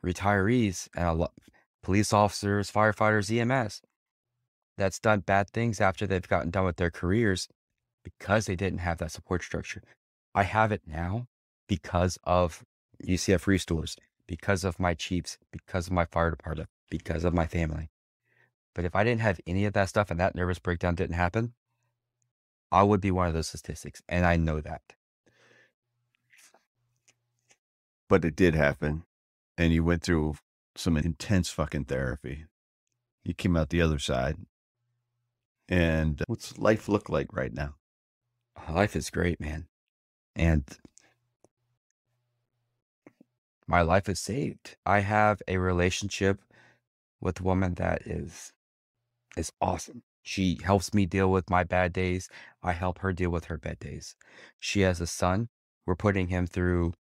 retirees and a lot police officers, firefighters, EMS that's done bad things after they've gotten done with their careers because they didn't have that support structure. I have it now because of UCF Restores, because of my chiefs, because of my fire department, because of my family. But if I didn't have any of that stuff and that nervous breakdown didn't happen, I would be one of those statistics. And I know that. But it did happen. And you went through some intense fucking therapy. You came out the other side. And what's life look like right now? Life is great, man. And my life is saved. I have a relationship with a woman that is awesome. She helps me deal with my bad days. I help her deal with her bad days. She has a son. We're putting him through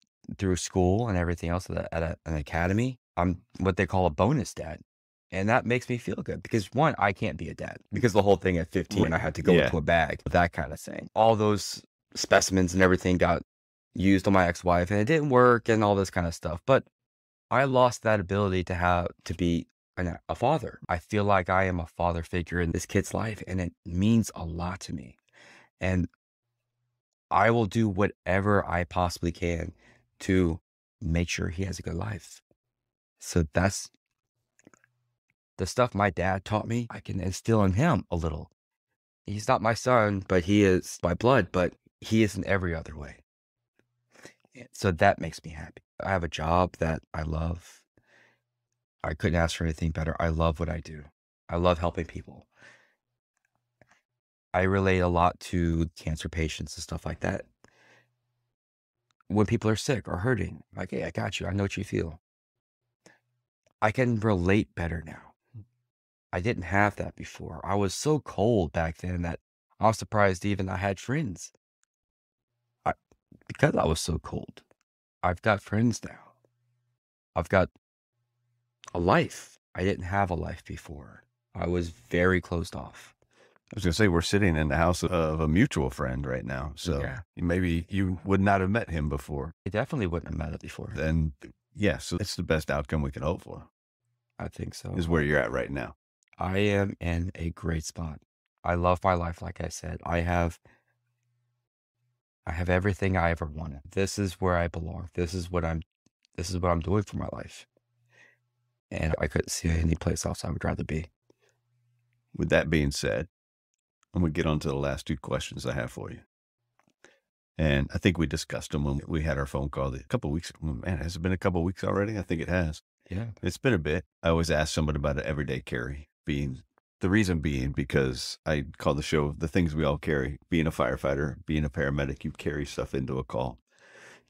school and everything else at an academy. I'm what they call a bonus dad. And that makes me feel good because one, I can't be a dad because the whole thing at 15, I had to go into a bag, that kind of thing. All those specimens and everything got used on my ex-wife and it didn't work and all this kind of stuff. But I lost that ability to be a father. I feel like I am a father figure in this kid's life and it means a lot to me. And I will do whatever I possibly can to make sure he has a good life. So that's the stuff my dad taught me. I can instill in him a little. He's not my son, but he is by blood, but he is in every other way. So that makes me happy. I have a job that I love. I couldn't ask for anything better. I love what I do. I love helping people. I relate a lot to cancer patients and stuff like that. When people are sick or hurting, like, hey, I got you. I know what you feel. I can relate better now. I didn't have that before. I was so cold back then that I was surprised even I had friends. Because I was so cold. I've got friends now. I've got a life. I didn't have a life before. I was very closed off. I was going to say, we're sitting in the house of a mutual friend right now. So maybe you would not have met him before. I definitely wouldn't have met him before. Then, yeah, so it's the best outcome we can hope for. I think so. Is where you're at right now. I am in a great spot. I love my life, like I said. I have everything I ever wanted. This is where I belong. This is what I'm doing for my life. And I couldn't see any place else I would rather be. With that being said, I'm going to get on to the last two questions I have for you. And I think we discussed them when we had our phone call a couple of weeks. Man, has it been a couple of weeks already? I think it has. Yeah. It's been a bit. I always ask somebody about an everyday carry, being The reason being because I call the show The Things We All Carry. Being a firefighter, being a paramedic, you carry stuff into a call.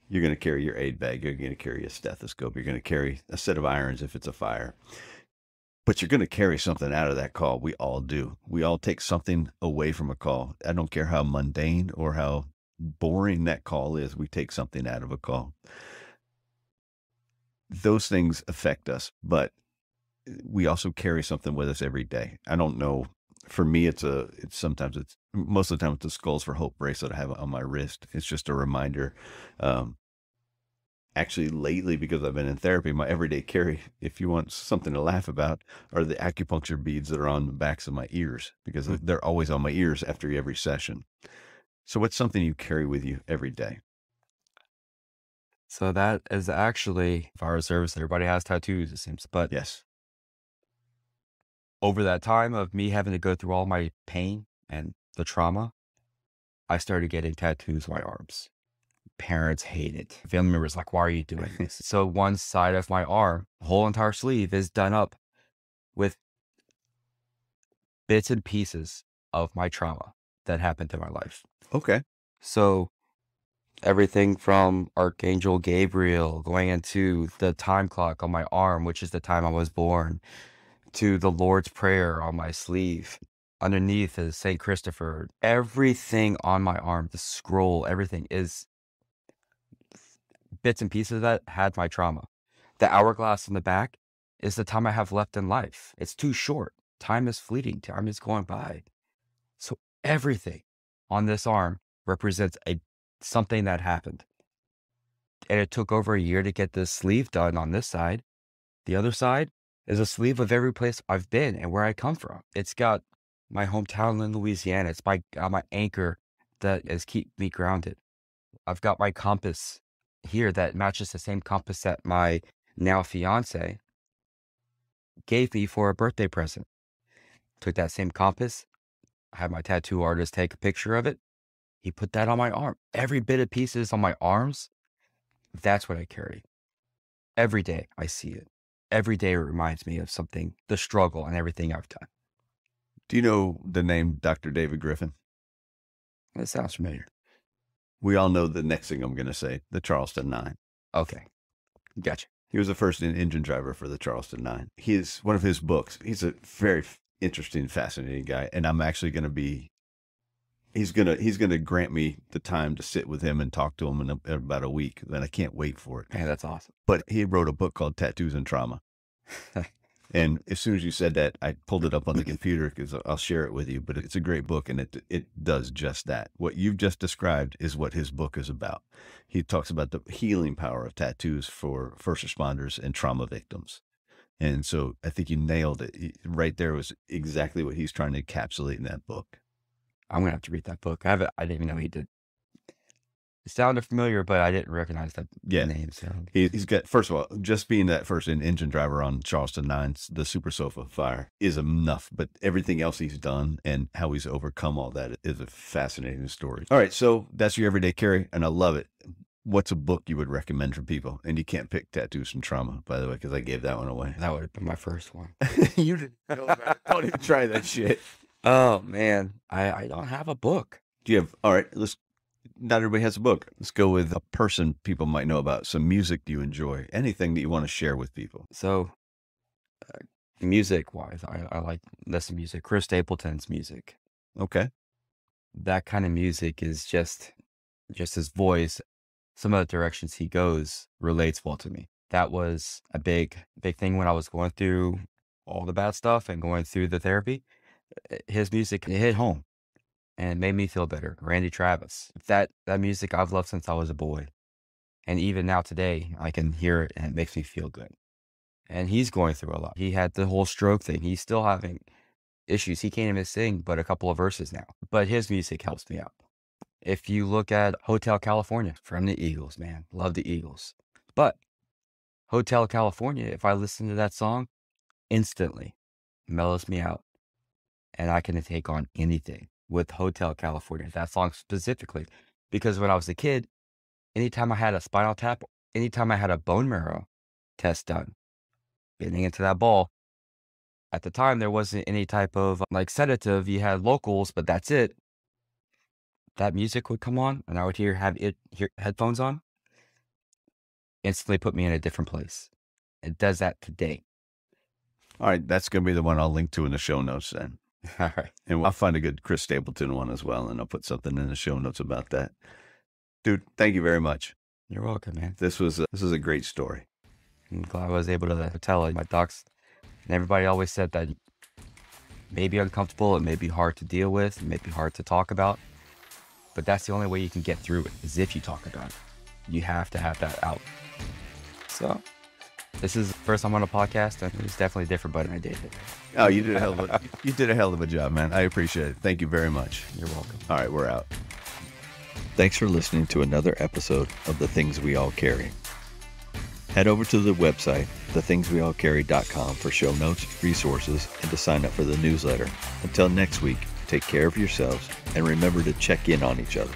You're going to carry your aid bag. You're going to carry a stethoscope. You're going to carry a set of irons if it's a fire. But you're going to carry something out of that call. We all do. We all take something away from a call. I don't care how mundane or how boring that call is. We take something out of a call. Those things affect us, but we also carry something with us every day. I don't know. For me, most of the time it's a Skulls for Hope bracelet I have on my wrist. It's just a reminder. Actually, lately, because I've been in therapy, my everyday carry, if you want something to laugh about, are the acupuncture beads that are on the backs of my ears, because they're always on my ears after every session. So what's something you carry with you every day? So that is actually fire service. Everybody has tattoos, it seems. But Yes. over that time of me having to go through all my pain and the trauma, I started getting tattoos on my arms. Parents hate it. Family members like, why are you doing this? So one side of my arm, the whole entire sleeve is done up with bits and pieces of my trauma that happened in my life. Okay. So everything from Archangel Gabriel going into the time clock on my arm, which is the time I was born, to the Lord's Prayer on my sleeve. Underneath is St. Christopher. Everything on my arm, the scroll, everything is bits and pieces that had my trauma. The hourglass in the back is the time I have left in life. It's too short. Time is fleeting. Time is going by. So everything on this arm represents something that happened. And it took over a year to get this sleeve done on this side. The other side is a sleeve of every place I've been and where I come from. It's got my hometown in Louisiana. It's my anchor that has keep me grounded. I've got my compass here that matches the same compass that my now fiance gave me for a birthday present. Took that same compass, I had my tattoo artist take a picture of it. He put that on my arm. Every bit of pieces on my arms, that's what I carry. Every day I see it. Every day it reminds me of something, the struggle and everything I've done. Do you know the name Dr. David Griffin? That sounds familiar. We all know the next thing I'm going to say, the Charleston 9. Okay. Gotcha. He was the first engine driver for the Charleston 9. One of his books. He's a very interesting, fascinating guy. And I'm actually going to be, he's going to grant me the time to sit with him and talk to him in about a week. Then I can't wait for it. Man, that's awesome. But he wrote a book called Tattoos and Trauma. And as soon as you said that, I pulled it up on the computer because I'll share it with you. But it's a great book, and it does just that. What you've just described is what his book is about. He talks about the healing power of tattoos for first responders and trauma victims. And so I think you nailed it. Right there was exactly what he's trying to encapsulate in that book. I'm going to have to read that book. I didn't even know he did. It sounded familiar, but I didn't recognize that name. So he's got, first of all, just being that first engine driver on Charleston 9's the Super Sofa fire is enough. But everything else he's done and how he's overcome all that is a fascinating story. All right, so that's your everyday carry, and I love it. What's a book you would recommend for people? And you can't pick Tattoos and Trauma, by the way, because I gave that one away. That would have been my first one. You didn't know that. Don't even try that shit. Oh, man. I don't have a book. Do you have, all right, not everybody has a book. Let's go with a person people might know about. Some music you enjoy, anything that you want to share with people. So, music-wise, I like listen to music. Chris Stapleton's music. Okay. That kind of music is just his voice. Some of the directions he goes relates well to me. That was a big thing when I was going through all the bad stuff and going through the therapy. His music, it hit home. And it made me feel better. Randy Travis. That music I've loved since I was a boy. And even now today, I can hear it and it makes me feel good. And he's going through a lot. He had the whole stroke thing. He's still having issues. He can't even sing but a couple of verses now. But his music helps me out. If you look at Hotel California from the Eagles, man, love the Eagles. But Hotel California, if I listen to that song, instantly mellows me out. And I can take on anything with Hotel California, that song specifically, because when I was a kid, anytime I had a spinal tap, anytime I had a bone marrow test done, getting into that ball, At the time, there wasn't any type of like sedative. You had locals, but that's it. That music would come on, and I would hear headphones on. Instantly put me in a different place. It does that today. All right, that's going to be the one I'll link to in the show notes then. All right. And I'll find a good Chris Stapleton one as well, and I'll put something in the show notes about that. Dude, thank you very much. You're welcome, man. This was a great story. I'm glad I was able to tell it. My docs and everybody always said that it may be uncomfortable, it may be hard to deal with, it may be hard to talk about, but that's the only way you can get through it, is if you talk about it. You have to have that out. So this is the first time on a podcast, and it was definitely different, but I did it. Oh, you did a hell of a job, man. I appreciate it. Thank you very much. You're welcome. All right, we're out. Thanks for listening to another episode of The Things We All Carry. Head over to the website, thethingsweallcarry.com, for show notes, resources, and to sign up for the newsletter. Until next week, take care of yourselves and remember to check in on each other.